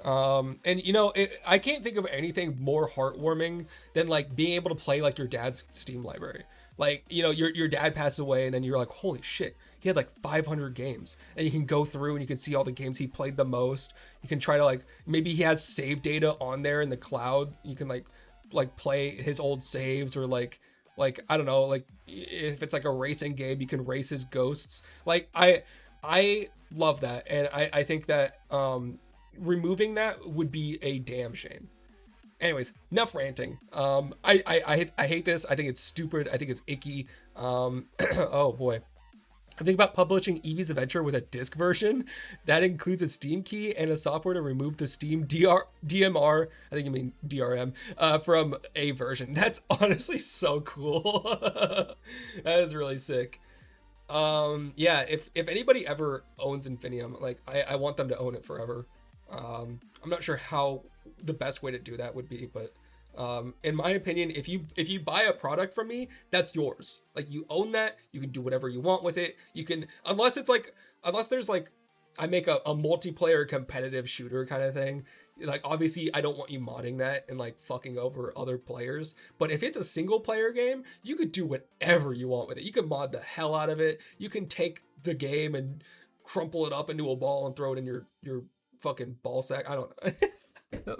Speaker 1: and you know, I can't think of anything more heartwarming than like being able to play like your dad's Steam library. Like, you know, your dad passed away and then you're like, holy shit, he had like 500 games, and you can go through and you can see all the games he played the most. You can try to like, maybe he has save data on there in the cloud. You can like play his old saves, or like I don't know, like if it's like a racing game, you can race his ghosts. Like I love that, and I think that removing that would be a damn shame. Anyways, enough ranting. I hate this. I think it's stupid. I think it's icky. Oh boy. I think about publishing Eevee's Adventure with a disc version that includes a Steam key and a software to remove the Steam DMR, I think you mean DRM, from a version. That's honestly so cool. That is really sick. Yeah, if anybody ever owns Infinium, like I want them to own it forever. I'm not sure how the best way to do that would be, but in my opinion, if you buy a product from me, that's yours. Like, you own that. You can do whatever you want with it. You can, unless there's like, I make a multiplayer competitive shooter kind of thing. Like, obviously I don't want you modding that and like fucking over other players. But if it's a single player game, you could do whatever you want with it. You can mod the hell out of it. You can take the game and crumple it up into a ball and throw it in your fucking ball sack. I don't know.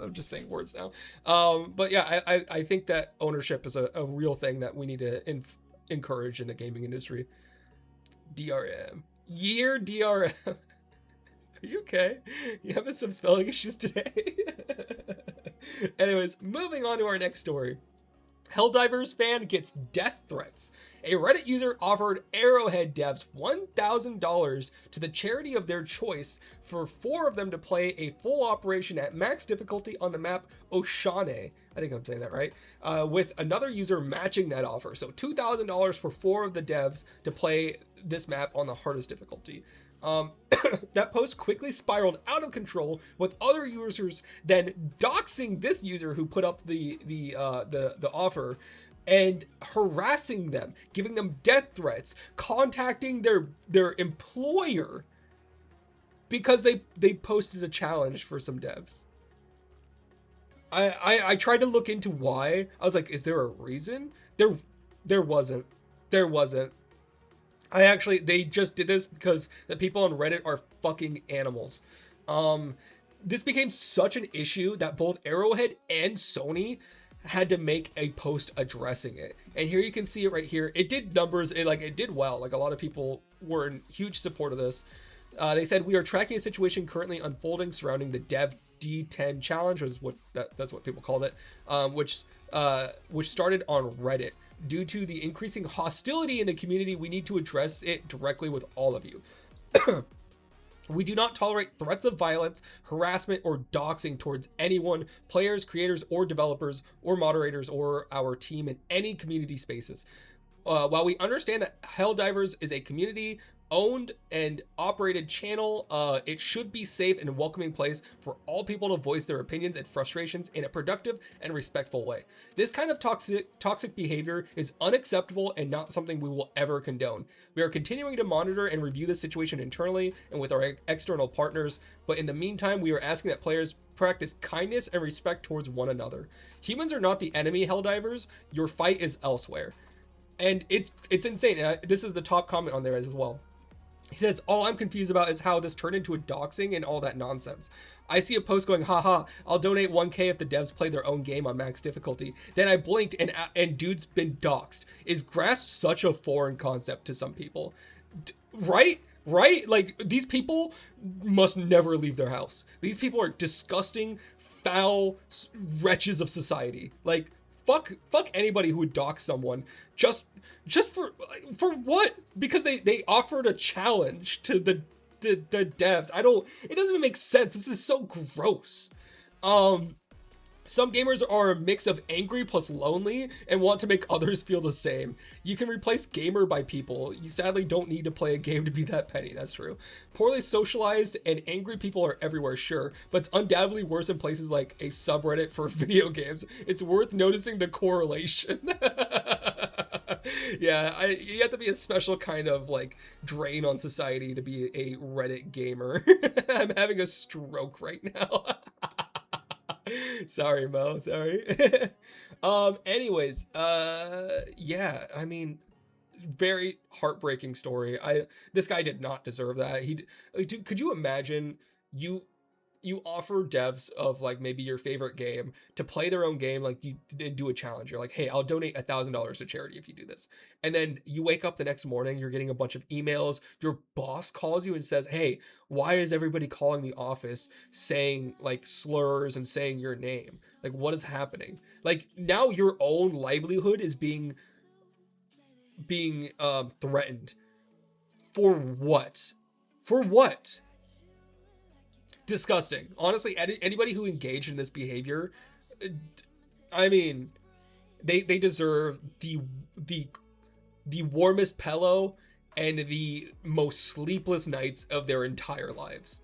Speaker 1: I'm just saying words now. But yeah, I think that ownership is a real thing that we need to encourage in the gaming industry. DRM. Year DRM. Are you okay? You having some spelling issues today? Anyways, moving on to our next story. Helldivers fan gets death threats. A Reddit user offered Arrowhead devs $1,000 to the charity of their choice for 4 of them to play a full operation at max difficulty on the map Oshane. I think I'm saying that right. With another user matching that offer. So $2,000 for 4 of the devs to play this map on the hardest difficulty. That post quickly spiraled out of control, with other users then doxing this user who put up the offer and harassing them, giving them death threats, contacting their employer because they posted a challenge for some devs. I tried to look into why. I was like, is there a reason? There wasn't. They just did this because the people on Reddit are fucking animals. This became such an issue that both Arrowhead and Sony had to make a post addressing it. And here you can see it right here. It did numbers, it did well. Like, a lot of people were in huge support of this. They said, we are tracking a situation currently unfolding surrounding the Dev D10 challenge, is that's what people called it, which started on Reddit. Due to the increasing hostility in the community, we need to address it directly with all of you. We do not tolerate threats of violence, harassment, or doxing towards anyone, players, creators, or developers, or moderators, or our team in any community spaces. While we understand that Helldivers is a community owned and operated channel, it should be safe and a welcoming place for all people to voice their opinions and frustrations in a productive and respectful way. This kind of toxic behavior is unacceptable and not something we will ever condone. We are continuing to monitor and review the situation internally and with our external partners, but in the meantime, we are asking that players practice kindness and respect towards one another. Humans are not the enemy, Helldivers. Your fight is elsewhere. And it's insane. This is the top comment on there as well. He says, all I'm confused about is how this turned into a doxing and all that nonsense. I see a post going, haha, I'll donate 1K if the devs play their own game on max difficulty. Then I blinked and dude's been doxed. Is grass such a foreign concept to some people? Right? Like, these people must never leave their house. These people are disgusting, foul wretches of society. Like, fuck anybody who would dox someone just for what? Because they offered a challenge to the devs. It doesn't even make sense. This is so gross. Some gamers are a mix of angry plus lonely and want to make others feel the same. You can replace gamer by people. You sadly don't need to play a game to be that petty. That's true. Poorly socialized and angry people are everywhere, sure, but it's undoubtedly worse in places like a subreddit for video games. It's worth noticing the correlation. Yeah, you have to be a special kind of, like, drain on society to be a Reddit gamer. I'm having a stroke right now. Sorry, Mo, sorry. Anyways, yeah, I mean, very heartbreaking story. This guy did not deserve that. Could you imagine you offer devs of, like, maybe your favorite game to play their own game, like, you do a challenge. You're like, hey, I'll donate $1,000 to charity if you do this. And then you wake up the next morning, you're getting a bunch of emails, your boss calls you and says, hey, why is everybody calling the office saying, like, slurs and saying your name? Like, what is happening? Like, now your own livelihood is being threatened. For what? For what? Disgusting. Honestly, anybody who engaged in this behavior, I mean, they deserve the warmest pillow and the most sleepless nights of their entire lives.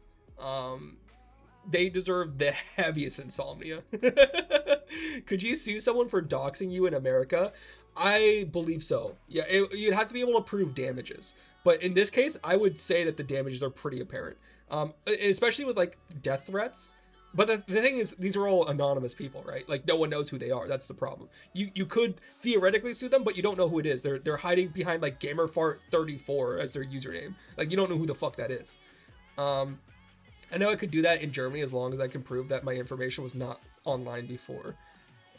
Speaker 1: They deserve the heaviest insomnia. Could you sue someone for doxing you in America? I believe so. Yeah, you'd have to be able to prove damages. But in this case, I would say that the damages are pretty apparent. Especially with, like, death threats. But the thing is, these are all anonymous people, right? Like, no one knows who they are. That's the problem. You could theoretically sue them, but you don't know who it is. They're hiding behind, like, GamerFart34 as their username. Like, you don't know who the fuck that is. I know I could do that in Germany as long as I can prove that my information was not online before.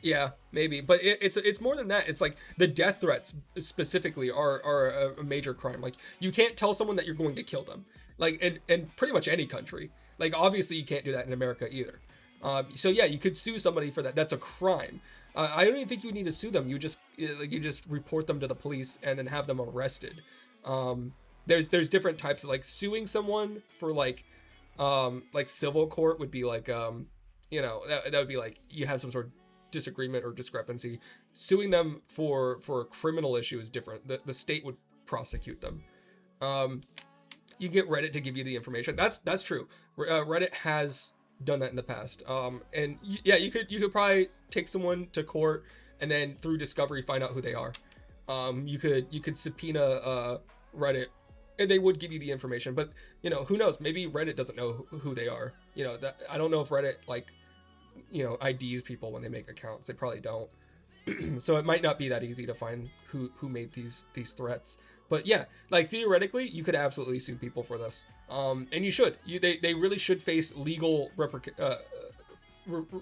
Speaker 1: Yeah, maybe, but it's more than that. It's like the death threats specifically are a major crime. Like you can't tell someone that you're going to kill them. Like in pretty much any country. Like obviously you can't do that in America either. So yeah, you could sue somebody for that. That's a crime. I don't even think you need to sue them. You just report them to the police and then have them arrested. There's different types of like suing someone for like civil court would be like you know that would be like you have some sort of disagreement or discrepancy. Suing them for a criminal issue is different. The state would prosecute them. You get Reddit to give you the information. That's true. Reddit has done that in the past. And yeah, you could probably take someone to court and then through discovery find out who they are. You could subpoena Reddit and they would give you the information, but you know, who knows, maybe Reddit doesn't know who they are. You know, that I don't know if Reddit like, you know, IDs people when they make accounts. They probably don't. So it might not be that easy to find who made these threats. But yeah, like theoretically, you could absolutely sue people for this. And you should. They really should face legal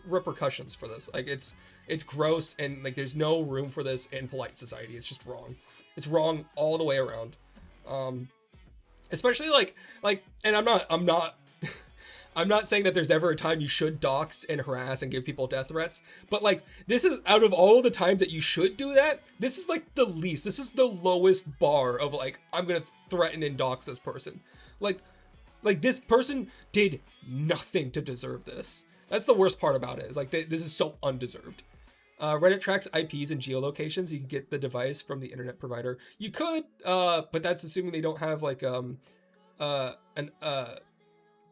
Speaker 1: repercussions for this. Like it's gross, and like there's no room for this in polite society. It's just wrong. It's wrong all the way around. Especially like, and I'm not I'm not saying that there's ever a time you should dox and harass and give people death threats, but like this is out of all the times that you should do that, this is like the least. This is the lowest bar of like, I'm gonna threaten and dox this person. Like this person did nothing to deserve this. That's the worst part about it. Is like this is so undeserved. Reddit tracks IPs and geolocations. You can get the device from the internet provider. You could, but that's assuming they don't have like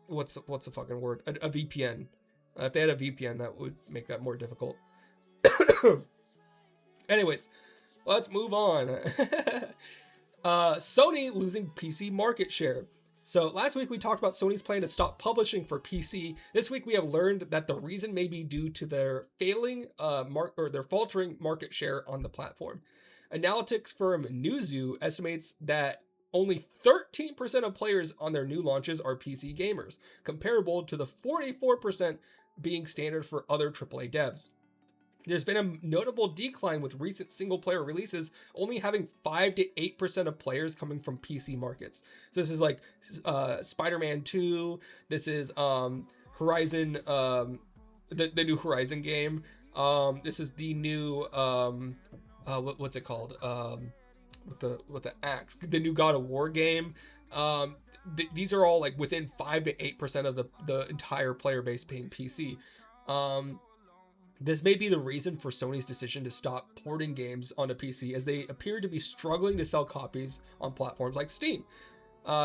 Speaker 1: what's the fucking word? A VPN. If they had a VPN, that would make that more difficult. Anyways, let's move on. Sony losing PC market share. So last week we talked about Sony's plan to stop publishing for PC. This week we have learned that the reason may be due to their their faltering market share on the platform. Analytics firm Newzoo estimates that only 13% of players on their new launches are PC gamers, comparable to the 44% being standard for other AAA devs. There's been a notable decline with recent single-player releases, only having 5 to 8% of players coming from PC markets. So this is like Spider-Man 2. This is Horizon, the new Horizon game. This is the new what's it called? With the axe, the new God of War game. These are all like within 5 to 8% of the entire player base being PC. This may be the reason for Sony's decision to stop porting games onto PC, as they appear to be struggling to sell copies on platforms like Steam,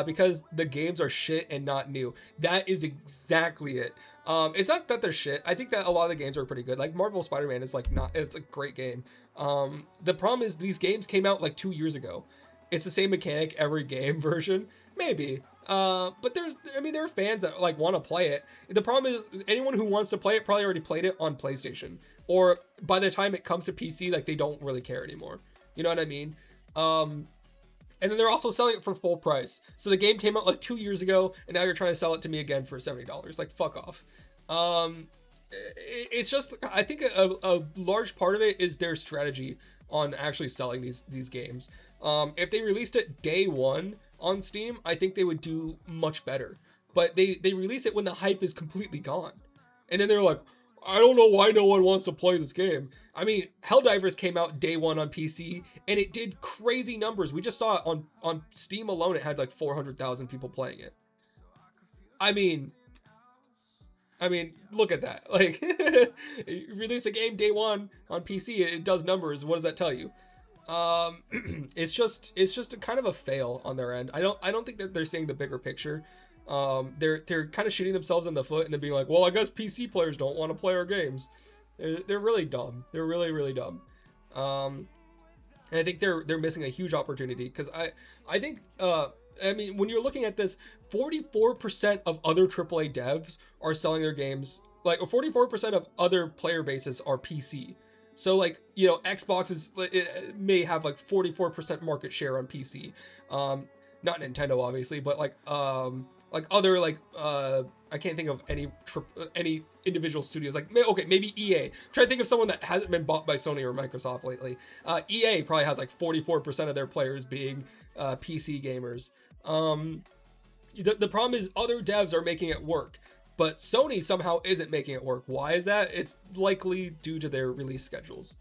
Speaker 1: because the games are shit and not new. That is exactly it. It's not that they're shit. I think that a lot of the games are pretty good. Like Marvel Spider-Man is like it's a great game. The problem is these games came out like 2 years ago. It's the same mechanic every game version, maybe. But there are fans that like want to play it. The problem is anyone who wants to play it probably already played it on PlayStation, or by the time it comes to PC, like they don't really care anymore. You know what I mean? And then they're also selling it for full price. So the game came out like 2 years ago, and now you're trying to sell it to me again for $70. Like fuck off. It's just, I think a large part of it is their strategy on actually selling these games. If they released it day one on Steam, I think they would do much better. But they release it when the hype is completely gone. And then they're like, I don't know why no one wants to play this game. I mean, Helldivers came out day one on PC, and it did crazy numbers. We just saw it on Steam alone. It had like 400,000 people playing it. I mean, look at that. Like, you release a game day one on PC, it does numbers. What does that tell you? It's just a kind of a fail on their end. I don't think that they're seeing the bigger picture. They're kind of shooting themselves in the foot and then being like, well, I guess PC players don't want to play our games. They're really dumb. They're really, really dumb. And I think they're missing a huge opportunity, because I think when you're looking at this, 44% of other AAA devs are selling their games, like 44% of other player bases are PC. So like, you know, Xbox may have like 44% market share on PC. Not Nintendo obviously, but like other like I can't think of any individual studios. Like, okay, maybe EA. I'm trying to think of someone that hasn't been bought by Sony or Microsoft lately. EA probably has like 44% of their players being PC gamers. The problem is other devs are making it work, but Sony somehow isn't making it work. Why is that? It's likely due to their release schedules.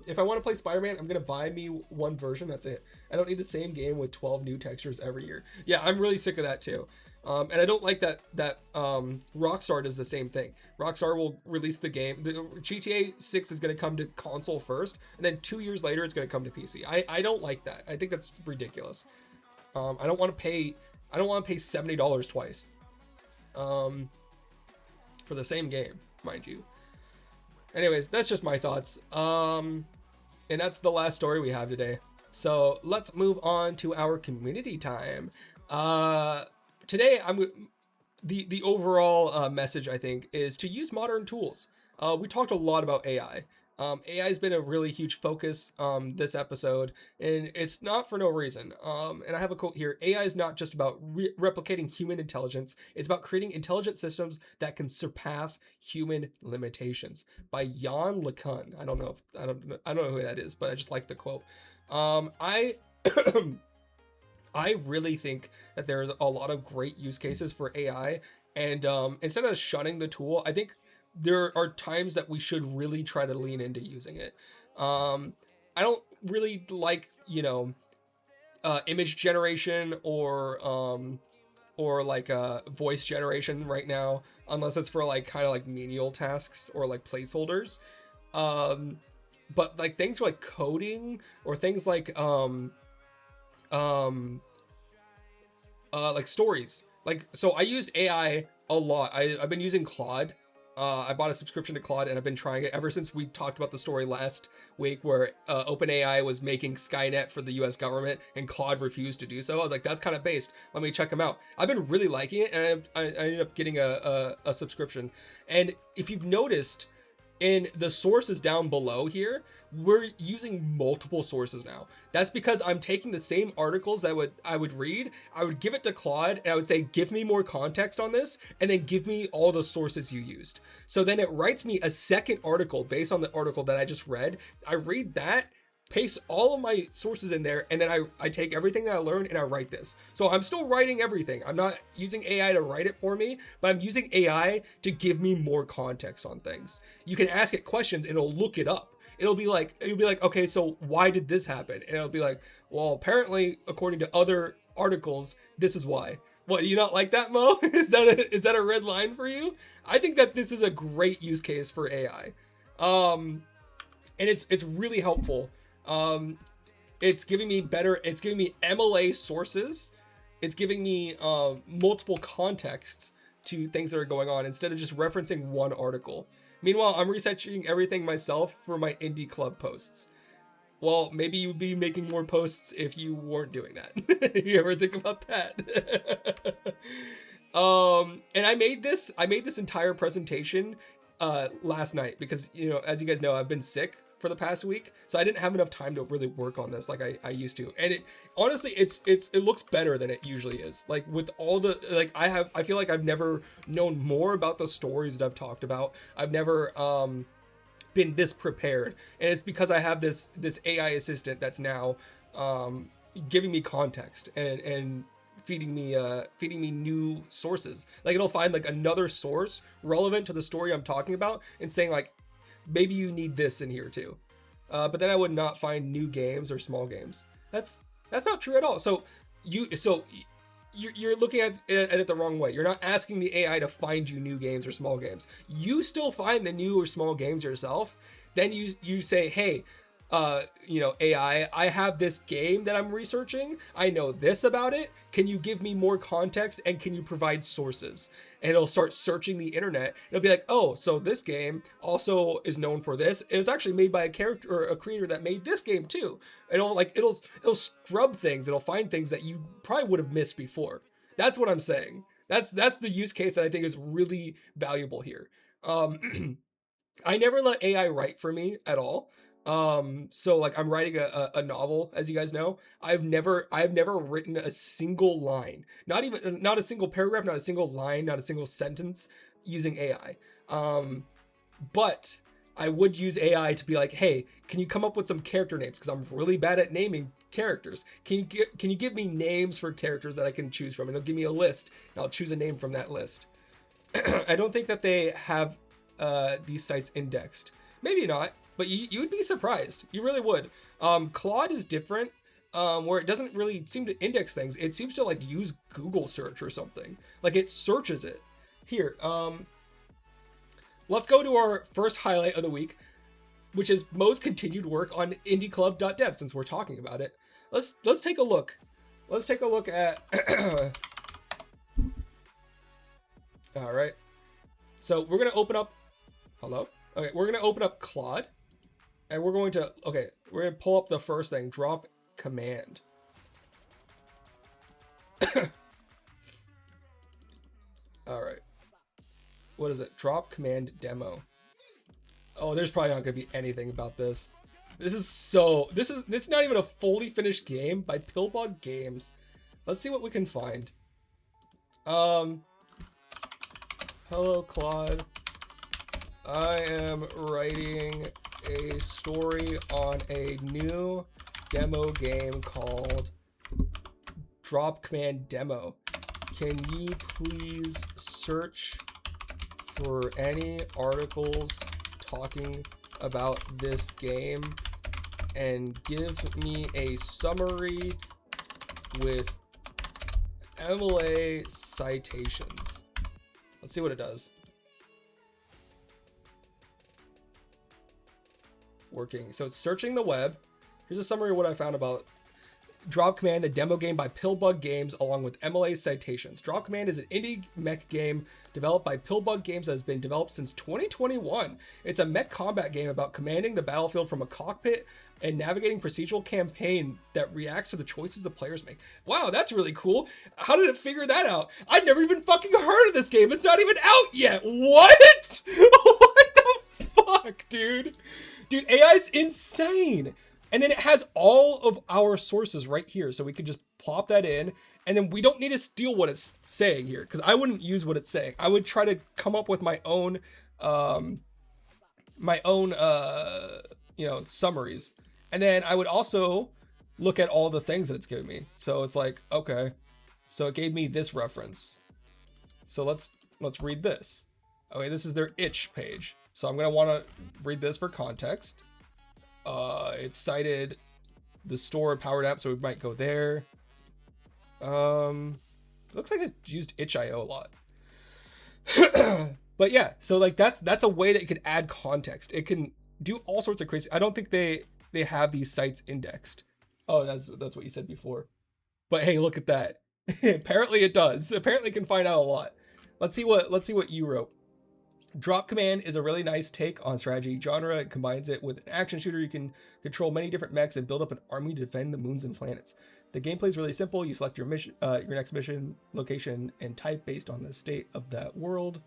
Speaker 1: If I want to play Spider-Man, I'm going to buy me one version. That's it. I don't need the same game with 12 new textures every year. Yeah, I'm really sick of that too. And I don't like that Rockstar does the same thing. Rockstar will release the game. The GTA 6 is going to come to console first, and then 2 years later it's going to come to PC. I don't like that. I think that's ridiculous. I don't want to pay $70 twice for the same game, mind you. Anyways, that's just my thoughts. And that's the last story we have today. So let's move on to our community time. Today, the overall message, I think, is to use modern tools. We talked a lot about AI. AI has been a really huge focus this episode, and it's not for no reason. And I have a quote here. AI is not just about replicating human intelligence. It's about creating intelligent systems that can surpass human limitations. By Jan LeCun. I don't know who that is, but I just like the quote. I really think that there's a lot of great use cases for AI, and instead of shunning the tool, I think there are times that we should really try to lean into using it. I don't really like, image generation or like voice generation right now, unless it's for like kind of like menial tasks or like placeholders. But like things like coding or things like stories. Like, so I used AI a lot. I've been using Claude. I bought a subscription to Claude, and I've been trying it ever since we talked about the story last week where OpenAI was making Skynet for the US government and Claude refused to do so. I was like, that's kind of based. Let me check them out. I've been really liking it, and I ended up getting a subscription. And if you've noticed, in the sources down below here, we're using multiple sources now. That's because I'm taking the same articles that I would read, I would give it to Claude, and I would say, give me more context on this, and then give me all the sources you used. So then it writes me a second article based on the article that I just read. I read that, paste all of my sources in there, and then I take everything that I learned and I write this. So I'm still writing everything. I'm not using AI to write it for me, but I'm using AI to give me more context on things. You can ask it questions and it'll look it up. It'll be like, okay, so why did this happen? And it'll be like, well, apparently, according to other articles, this is why. What, do you not like that, Mo? Is that a red line for you? I think that this is a great use case for AI. And it's really helpful. It's giving me MLA sources. It's giving me multiple contexts to things that are going on instead of just referencing one article. Meanwhile, I'm researching everything myself for my indie club posts. Well, maybe you'd be making more posts if you weren't doing that. You ever think about that? And I made this entire presentation last night because, as you guys know, I've been sick for the past week, so I didn't have enough time to really work on this like I used to. And it honestly, it looks better than it usually is. Like with all the I feel like I've never known more about the stories that I've talked about. I've never been this prepared, and it's because I have this AI assistant that's now giving me context and feeding me new sources. Like it'll find like another source relevant to the story I'm talking about and saying like, maybe you need this in here too. But then I would not find new games or small games. That's not true at all. So you're looking at it the wrong way. You're not asking the AI to find you new games or small games. You still find the new or small games yourself. Then you say, hey, AI, I have this game that I'm researching. I know this about it. Can you give me more context and can you provide sources? And it'll start searching the internet. It'll be like, oh, so this game also is known for this. It was actually made by a creator that made this game too. It'll scrub things. It'll find things that you probably would have missed before. That's what I'm saying. That's the use case that I think is really valuable here. I never let AI write for me at all. So like I'm writing a novel, as you guys know. I've never written a single line, not a single paragraph, not a single line, not a single sentence using AI. But I would use AI to be like, hey, can you come up with some character names? Because I'm really bad at naming characters. Can you give me names for characters that I can choose from? And it'll give me a list, and I'll choose a name from that list. I don't think that they have these sites indexed. Maybe not, but you would be surprised. You really would. Claude is different, where it doesn't really seem to index things. It seems to like use Google search or something. Like it searches it. Here, let's go to our first highlight of the week, which is most continued work on indieclub.dev, since we're talking about it. Let's take a look. Let's take a look at all right. So we're going to open up Okay, we're going to open up Claude, and we're going to pull up the first thing, drop command. All right. What is it? Drop command demo. Oh, there's probably not going to be anything about this. This is not even a fully finished game by Pillbug Games. Let's see what we can find. Hello, Claude. I am writing a story on a new demo game called Drop Command Demo. Can you please search for any articles talking about this game and give me a summary with MLA citations? Let's see what it does. Working. So it's searching the web. Here's a summary of what I found about Drop Command, the demo game by Pillbug Games, along with MLA citations. Drop Command is an indie mech game developed by Pillbug Games that has been developed since 2021. It's a mech combat game about commanding the battlefield from a cockpit and navigating procedural campaign that reacts to the choices the players make. Wow, that's really cool. How did it figure that out? I'd never even fucking heard of this game. It's not even out yet. What? What the fuck, dude? Dude, AI's insane. And then it has all of our sources right here. So we can just plop that in. And then we don't need to steal what it's saying here, because I wouldn't use what it's saying. I would try to come up with my own summaries. And then I would also look at all the things that it's giving me. So it's like, okay, so it gave me this reference. So let's read this. Okay, this is their itch page. So I'm going to want to read this for context. It cited the store powered app, so we might go there. Looks like it used itch.io a lot. But yeah, so like that's a way that you could add context. It can do all sorts of crazy. I don't think they have these sites indexed. Oh, that's what you said before. But hey, look at that. Apparently it does. Apparently it can find out a lot. Let's see what you wrote. Drop Command is a really nice take on strategy genre. It combines it with an action shooter. You can control many different mechs and build up an army to defend the moons and planets. The gameplay is really simple. You select your mission, your next mission, location, and type based on the state of that world.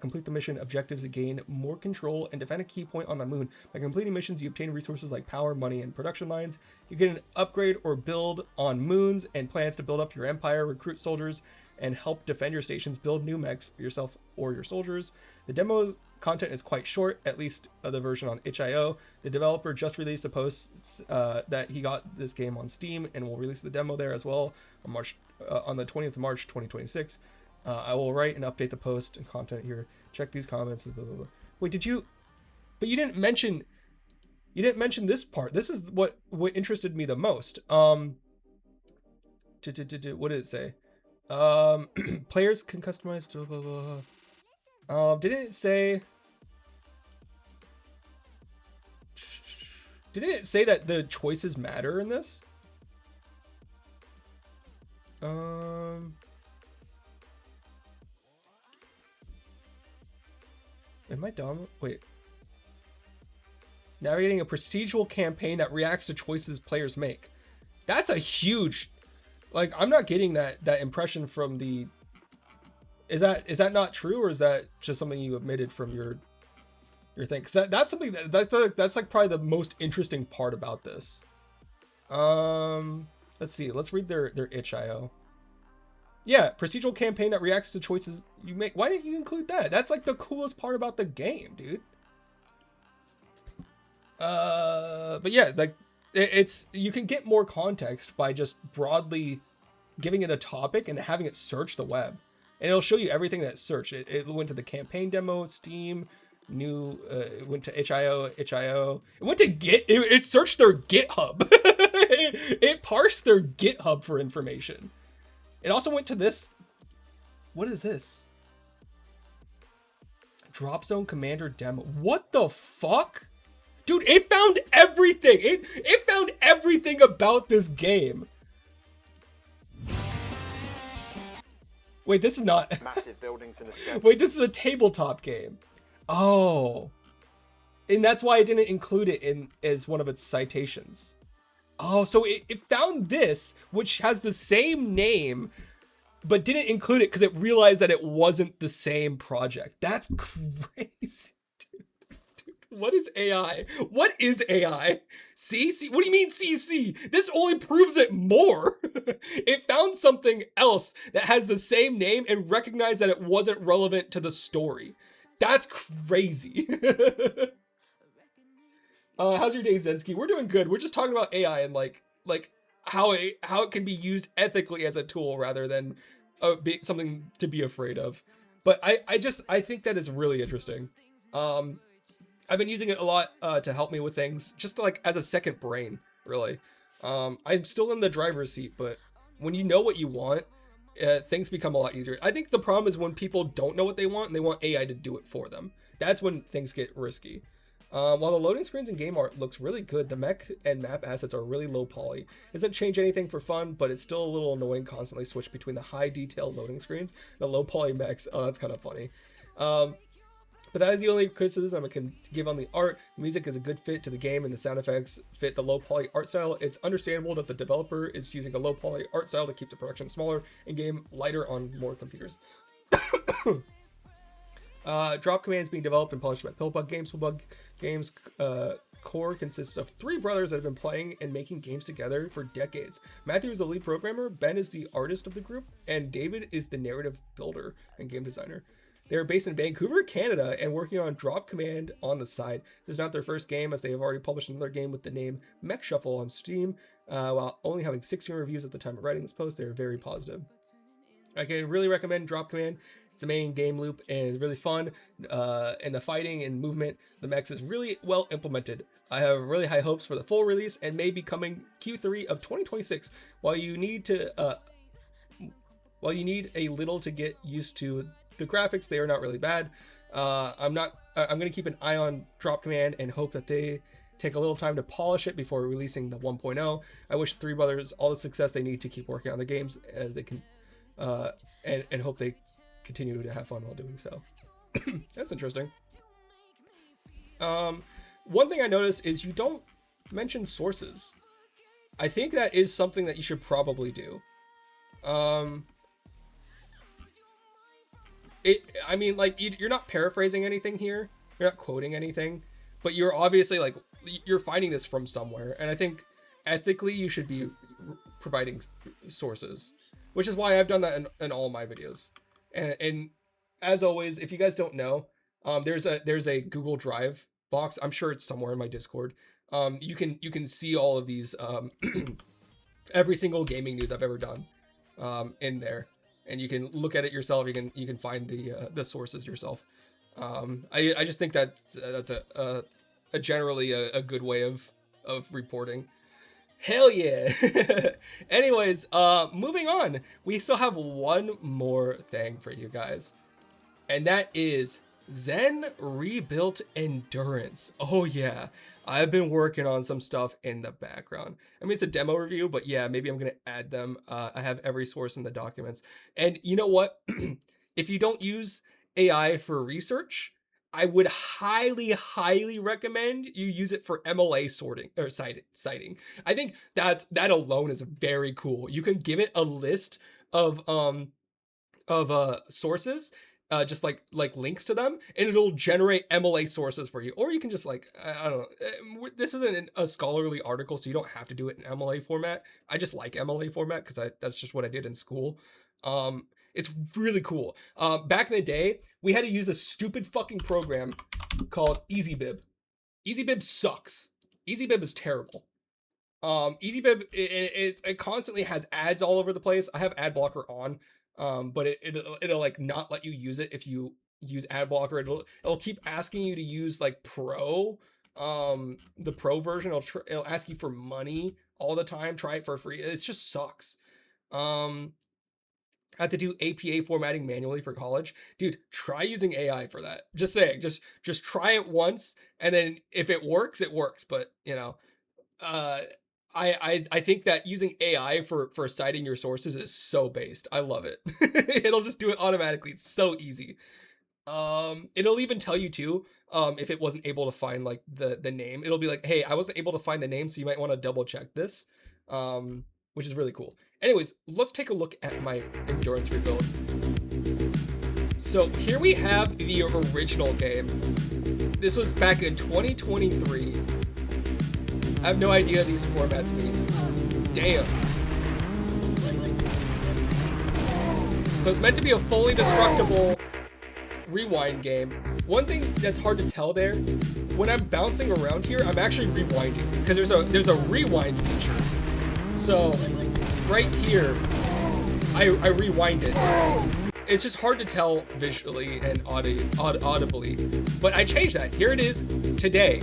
Speaker 1: Complete the mission objectives to gain more control and defend a key point on the moon. By completing missions, you obtain resources like power, money, and production lines. You get an upgrade or build on moons and plans to build up your empire, recruit soldiers, and help defend your stations, build new mechs yourself or your soldiers. The demo's content is quite short, at least the version on itch.io. The developer just released a post that he got this game on Steam and will release the demo there as well on the 20th of March 2026. I will write and update the post and content here. Check these comments. Blah, blah, blah. Wait, but you didn't mention this part. This is what interested me the most. What did it say? Players can customize blah, blah, blah. Didn't it say that the choices matter in this? Am I dumb? Wait. Navigating a procedural campaign that reacts to choices players make. That's a huge, like, I'm not getting that impression from the, is that not true, or is that just something you omitted from your your thing. 'Cause that's something that's like probably the most interesting part about this. Let's see. Let's read their itch.io. Yeah, procedural campaign that reacts to choices you make. Why didn't you include that? That's like the coolest part about the game, dude. But yeah, like it's you can get more context by just broadly giving it a topic and having it search the web, and it'll show you everything that it searched. It went to the campaign demo, Steam, it went to itch.io, it went to it searched their GitHub. It parsed their GitHub for information. It also went to this. What is this? Drop Zone Commander demo. What the fuck? Dude, it found everything. It found everything about this game. Wait, this is not.
Speaker 11: Massive buildings in a
Speaker 1: Wait, this is a tabletop game. Oh. And that's why I didn't include it in as one of its citations. Oh, so it found this, which has the same name, but didn't include it because it realized that it wasn't the same project. That's crazy, dude. What is AI? What is AI? CC? What do you mean CC? This only proves it more. It found something else that has the same name and recognized that it wasn't relevant to the story. That's crazy. How's your day, Zensky? We're doing good. We're just talking about AI and like how it can be used ethically as a tool rather than something to be afraid of. But I think that is really interesting. I've been using it a lot to help me with things, just like as a second brain, really. I'm still in the driver's seat, but when you know what you want, things become a lot easier. I think the problem is when people don't know what they want and they want AI to do it for them. That's when things get risky. While the loading screens and game art looks really good, the mech and map assets are really low poly. It doesn't change anything for fun, but it's still a little annoying constantly switch between the high detail loading screens and the low poly mechs. Oh, that's kind of funny. But that is the only criticism I can give on the art. The music is a good fit to the game and the sound effects fit the low poly art style. It's understandable that the developer is using a low poly art style to keep the production smaller and game lighter on more computers. Drop Command is being developed and published by Pillbug Games. Pillbug Games core consists of 3 brothers that have been playing and making games together for decades. Matthew is the lead programmer, Ben is the artist of the group, and David is the narrative builder and game designer. They're based in Vancouver, Canada, and working on Drop Command on the side. This is not their first game, as they have already published another game with the name Mech Shuffle on Steam. While only having 16 reviews at the time of writing this post, they are very positive. I can really recommend Drop Command. It's a main game loop and really fun, and the fighting and movement, the mechs is really well implemented. I have really high hopes for the full release and may be coming Q3 of 2026. While you need a little to get used to the graphics, they are not really bad. I'm going to keep an eye on Drop Command and hope that they take a little time to polish it before releasing the 1.0. I wish 3 brothers all the success they need to keep working on the games as they can, and hope they continue to have fun while doing so. That's interesting. One thing I noticed is you don't mention sources. I think that is something that you should probably do. I mean, like, you're not paraphrasing anything here. You're not quoting anything, but you're obviously like, you're finding this from somewhere. And I think ethically you should be providing sources, which is why I've done that in all my videos. And as always, if you guys don't know, there's a Google Drive box. I'm sure it's somewhere in my Discord. You can see all of these, every single gaming news I've ever done, in there, and you can look at it yourself. You can find the sources yourself. I just think that's a generally a good way of reporting. Hell yeah. Anyways, moving on. We still have one more thing for you guys. And that is Zen Rebuilt Endurance. Oh yeah. I've been working on some stuff in the background. I mean, it's a demo review, but yeah, maybe I'm going to add them. I have every source in the documents. And you know what? If you don't use AI for research, I would highly recommend you use it for MLA sorting or citing. I think that alone is very cool. You can give it a list of sources just like links to them, and it'll generate MLA sources for you. Or you can just like, I don't know. This isn't a scholarly article, so you don't have to do it in MLA format. I just like MLA format because that's just what I did in school. It's really cool. Back in the day, we had to use a stupid fucking program called EasyBib. EasyBib sucks. EasyBib is terrible. EasyBib, it constantly has ads all over the place. I have ad blocker on, but it'll like not let you use it if you use ad blocker. It'll keep asking you to use like Pro, the Pro version. It'll ask you for money all the time. Try it for free. It just sucks. I had to do APA formatting manually for college. Dude, try using AI for that. Just saying, just try it once, and then if it works, it works. But you know, I think that using AI for citing your sources is so based. I love it. It'll just do it automatically. It's so easy. It'll even tell you too, if it wasn't able to find like the name. It'll be like, hey, I wasn't able to find the name, so you might want to double check this. Which is really cool. Anyways, let's take a look at my endurance rebuild. So here we have the original game. This was back in 2023. I have no idea what these formats mean. Damn. So it's meant to be a fully destructible rewind game. One thing that's hard to tell there, when I'm bouncing around here, I'm actually rewinding because there's a rewind feature. So right here, I rewind it. It's just hard to tell visually and audibly, but I changed that. Here it is today.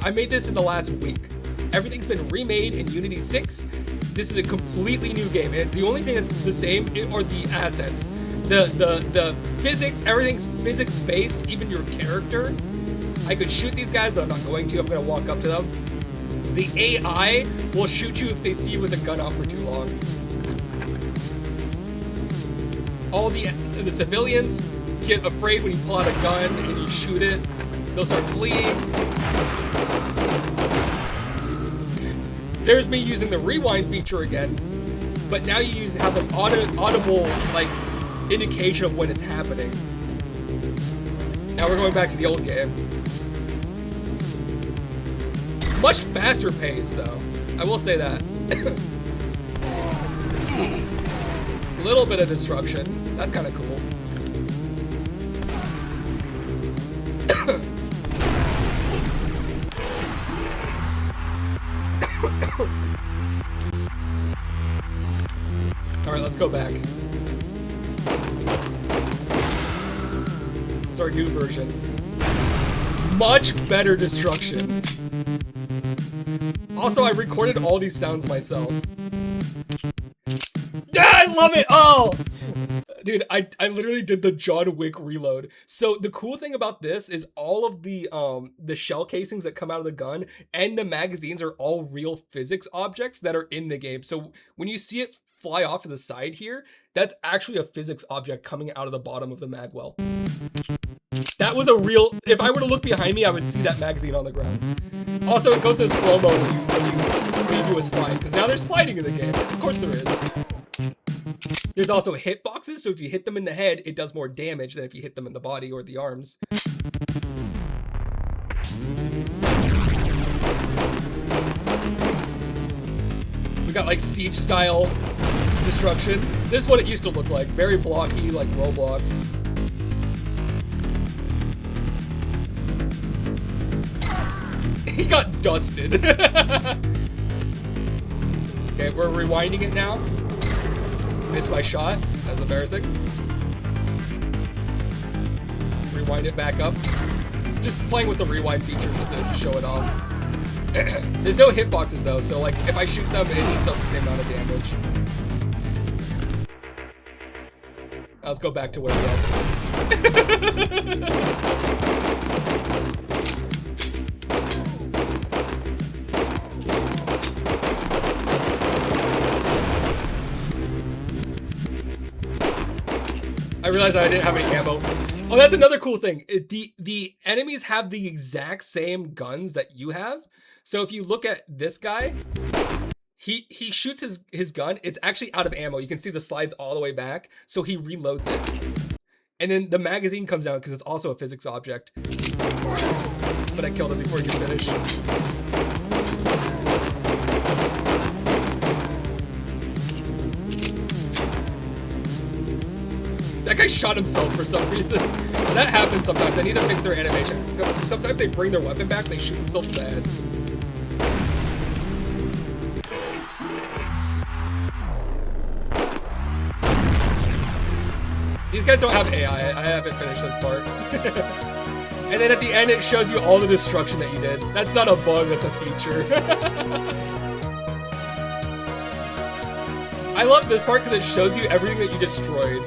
Speaker 1: I made this in the last week. Everything's been remade in Unity 6. This is a completely new game. The only thing that's the same are the assets. The physics, everything's physics based, even your character. I could shoot these guys, but I'm not going to. I'm gonna walk up to them. The AI will shoot you if they see you with a gun out for too long. All the civilians get afraid when you pull out a gun and you shoot it. They'll start fleeing. There's me using the rewind feature again, but now you have an audible like indication of when it's happening. Now we're going back to the old game. Much faster pace, though. I will say that. A little bit of destruction. That's kind of cool. All right, let's go back. It's our new version. Much better destruction. Also, I recorded all these sounds myself. I love it! Oh! Dude, I literally did the John Wick reload. So the cool thing about this is all of the shell casings that come out of the gun and the magazines are all real physics objects that are in the game. So when you see it fly off to the side here, that's actually a physics object coming out of the bottom of the magwell. That was a real, if I were to look behind me, I would see that magazine on the ground. Also, it goes to slow-mo when you do a slide, because now there's sliding in the game. Yes, of course there is. There's also hitboxes, so if you hit them in the head, it does more damage than if you hit them in the body or the arms. We got like siege-style destruction. This is what it used to look like. Very blocky, like Roblox. He got dusted. Okay, we're rewinding it now. Missed my shot. That's embarrassing. Rewind it back up. Just playing with the rewind feature just to show it off. There's no hitboxes though, so like if I shoot them, it just does the same amount of damage. Now let's go back to where we are. I realized I didn't have any ammo. Oh, that's another cool thing. The enemies have the exact same guns that you have. So if you look at this guy, he shoots his gun. It's actually out of ammo. You can see the slides all the way back. So he reloads it. And then the magazine comes out because it's also a physics object. But I killed him before he could finish. That guy shot himself for some reason. That happens sometimes. I need to fix their animations. Sometimes they bring their weapon back, they shoot themselves in the head. These guys don't have AI. I haven't finished this part. And then at the end, it shows you all the destruction that you did. That's not a bug, that's a feature. I love this part because it shows you everything that you destroyed.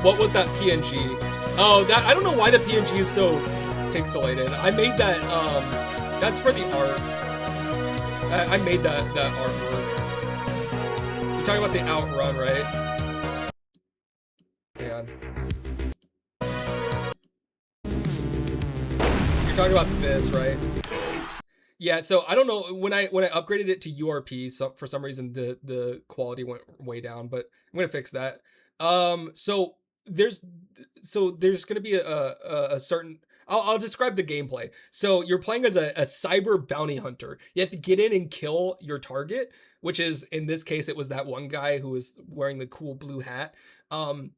Speaker 1: What was that PNG? Oh, that I don't know why the PNG is so pixelated. I made that. That's for the art. I made that artwork. You're talking about the outrun, right? Hang on. You're talking about this, right? Yeah, so I don't know, when I upgraded it to URP, for some reason the quality went way down, but I'm gonna fix that. So there's gonna be a certain, I'll describe the gameplay. So you're playing as a cyber bounty hunter. You have to get in and kill your target, which is, in this case, it was that one guy who was wearing the cool blue hat. And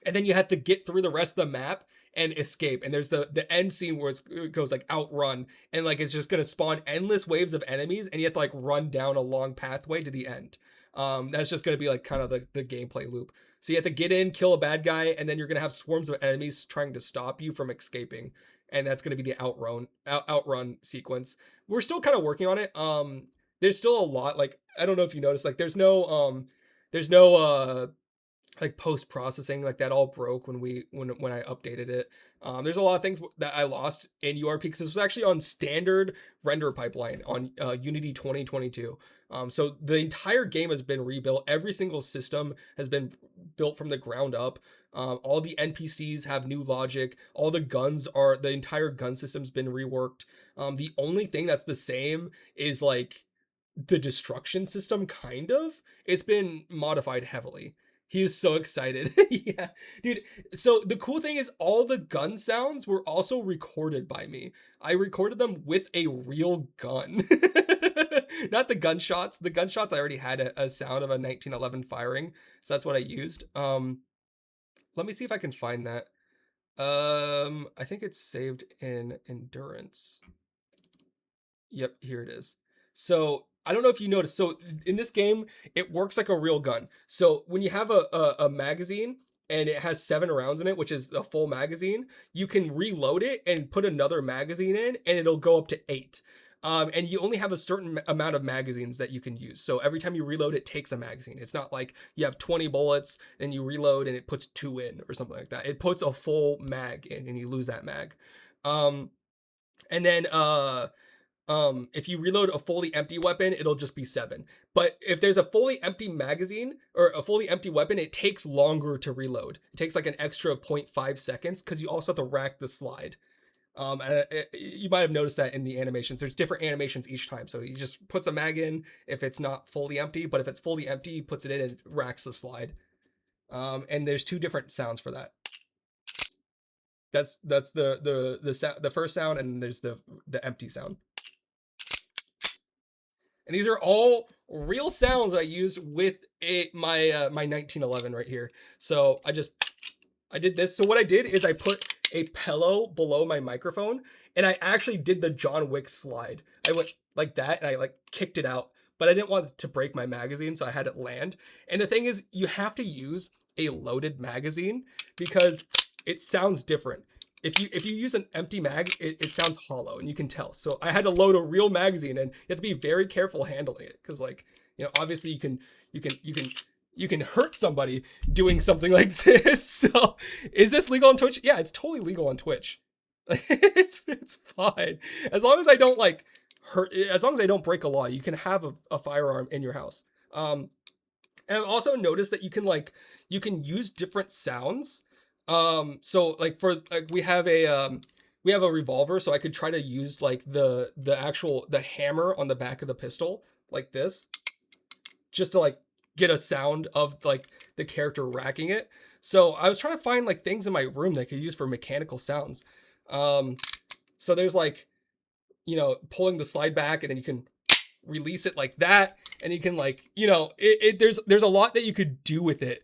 Speaker 1: then you have to get through the rest of the map and escape. And there's the end scene where it goes like outrun, and like it's just gonna spawn endless waves of enemies, and you have to like run down a long pathway to the end. That's just gonna be like kind of the gameplay loop. So you have to get in, kill a bad guy, and then you're gonna have swarms of enemies trying to stop you from escaping. And that's gonna be the outrun sequence. We're still kind of working on it. There's still a lot, like, I don't know if you noticed, like there's no like post-processing, like that all broke when I updated it. There's a lot of things that I lost in URP because this was actually on standard render pipeline on Unity 2022. So the entire game has been rebuilt. Every single system has been built from the ground up. All the NPCs have new logic. All the the entire gun system's been reworked. The only thing that's the same is like the destruction system, kind of. It's been modified heavily. He's so excited. Yeah, dude. So the cool thing is all the gun sounds were also recorded by me. I recorded them with a real gun. Not the gunshots. The gunshots, I already had a sound of a 1911 firing. So that's what I used. Let me see if I can find that. I think it's saved in Endurance. Yep, here it is. So I don't know if you noticed. So in this game, it works like a real gun. So when you have a magazine and it has 7 rounds in it, which is a full magazine, you can reload it and put another magazine in, and it'll go up to 8. And you only have a certain amount of magazines that you can use. So every time you reload, it takes a magazine. It's not like you have 20 bullets and you reload and it puts 2 in or something like that. It puts a full mag in and you lose that mag. And then if you reload a fully empty weapon, it'll just be 7. But if there's a fully empty magazine or a fully empty weapon, it takes longer to reload. It takes like an extra 0.5 seconds because you also have to rack the slide. You might have noticed that in the animations. There's different animations each time. So he just puts a mag in if it's not fully empty, but if it's fully empty, he puts it in and racks the slide. And there's 2 different sounds for that. That's the first sound, and there's the empty sound. And these are all real sounds I used with my 1911 right here. So I did this. So what I did is I put a pillow below my microphone, and I actually did the John Wick slide. I went like that, and I like kicked it out, but I didn't want it to break my magazine, so I had it land. And the thing is, you have to use a loaded magazine because it sounds different. If you use an empty mag, it sounds hollow, and you can tell. So I had to load a real magazine, and you have to be very careful handling it because, like, you know, obviously you can hurt somebody doing something like this. So is this legal on Twitch? Yeah, it's totally legal on Twitch. it's fine. As long as I don't like hurt, as long as I don't break a law, you can have a firearm in your house. And I've also noticed that you can use different sounds. So like we have a revolver, so I could try to use like the hammer on the back of the pistol like this. just to like get a sound of like the character racking it. So I was trying to find like things in my room that I could use for mechanical sounds. So there's like, you know, pulling the slide back and then you can release it like that. And you can like, you know, there's a lot that you could do with it.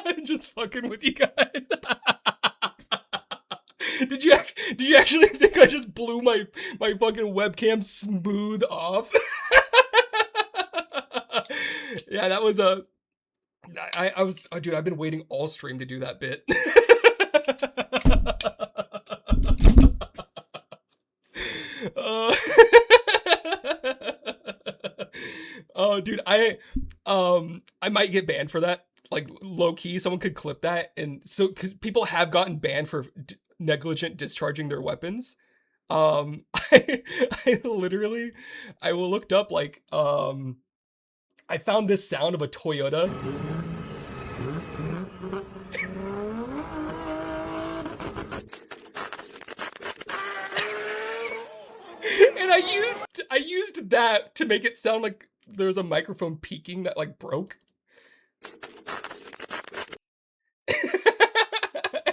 Speaker 1: I'm just fucking with you guys. Did you actually think I just blew my fucking webcam smooth off? Yeah, that was a. I was, oh, dude, I've been waiting all stream to do that bit. Oh, dude, I might get banned for that. Like low key, someone could clip that, and so because people have gotten banned for negligent discharging their weapons. I literally, I looked up like I found this sound of a Toyota. And I used that to make it sound like there was a microphone peaking that like broke.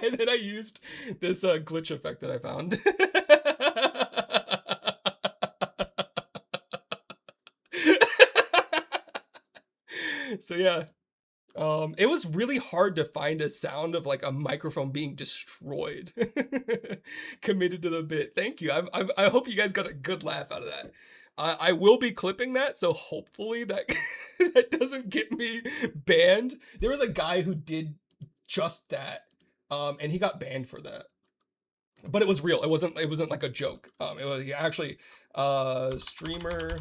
Speaker 1: And then I used this glitch effect that I found. So yeah, it was really hard to find a sound of like a microphone being destroyed. Committed to the bit. Thank you. I hope you guys got a good laugh out of that. I will be clipping that, so hopefully that that doesn't get me banned. There was a guy who did just that, and he got banned for that. But it was real. It wasn't like a joke. It was actually streamer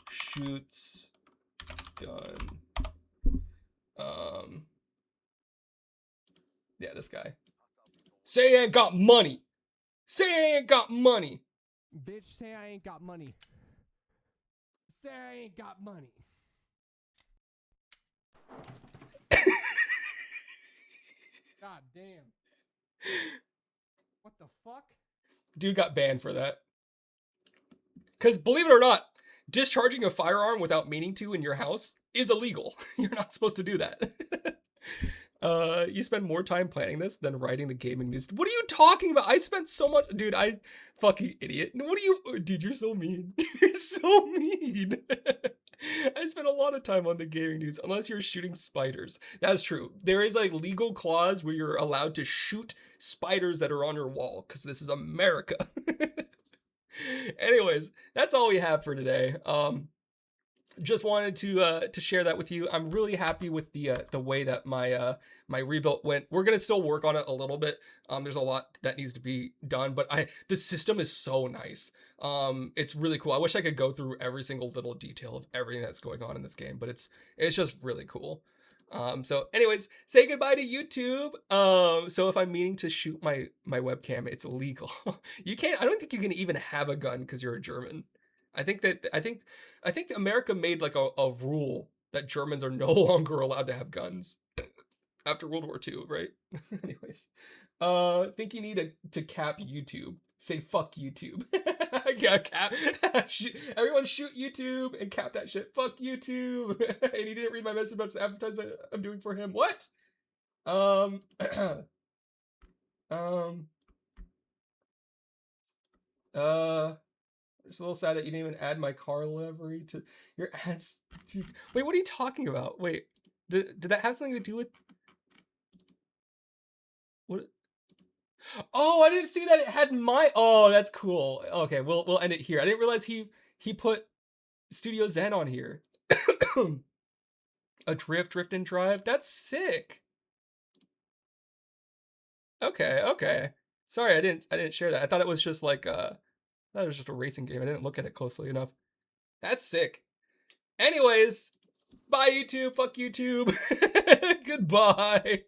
Speaker 1: shoots gun. Yeah, this guy. Say I ain't got money. Say I ain't got money.
Speaker 3: Bitch, say I ain't got money. Say I ain't got money. God damn. What the fuck?
Speaker 1: Dude got banned for that. Because believe it or not, discharging a firearm without meaning to in your house is illegal. You're not supposed to do that. You spend more time planning this than writing the gaming news. What are you talking about? I spent so much, dude. I fucking idiot. What are you, dude? You're so mean. You're so mean. I spent a lot of time on the gaming news, unless you're shooting spiders. That's true. There is a legal clause where you're allowed to shoot spiders that are on your wall, because this is America. Anyways, that's all we have for today. Just wanted to share that with you. I'm really happy with the way that my my rebuild went. We're gonna still work on it a little bit. There's a lot that needs to be done, but the system is so nice. It's really cool. I wish I could go through every single little detail of everything that's going on in this game, but it's just really cool. So anyways, say goodbye to YouTube. So if I'm meaning to shoot my webcam, it's illegal. You can't, I don't think you can even have a gun because you're a German. I think America made like a rule that Germans are no longer allowed to have guns after World War II, right? Anyways, think you need to cap YouTube. Say fuck YouTube. Yeah, cap. Everyone shoot YouTube and cap that shit. Fuck YouTube. And he didn't read my message about the advertisement I'm doing for him. What? It's a little sad that you didn't even add my car livery to your ads. Wait, what are you talking about? Wait, did that have something to do with what? Oh, I didn't see that it had my. Oh, that's cool. Okay, we'll end it here. I didn't realize he put Studio Zen on here. A drift and drive. That's sick. Okay, okay. Sorry, I didn't share that. I thought it was just like I thought it was just a racing game. I didn't look at it closely enough. That's sick. Anyways, bye YouTube. Fuck YouTube. Goodbye.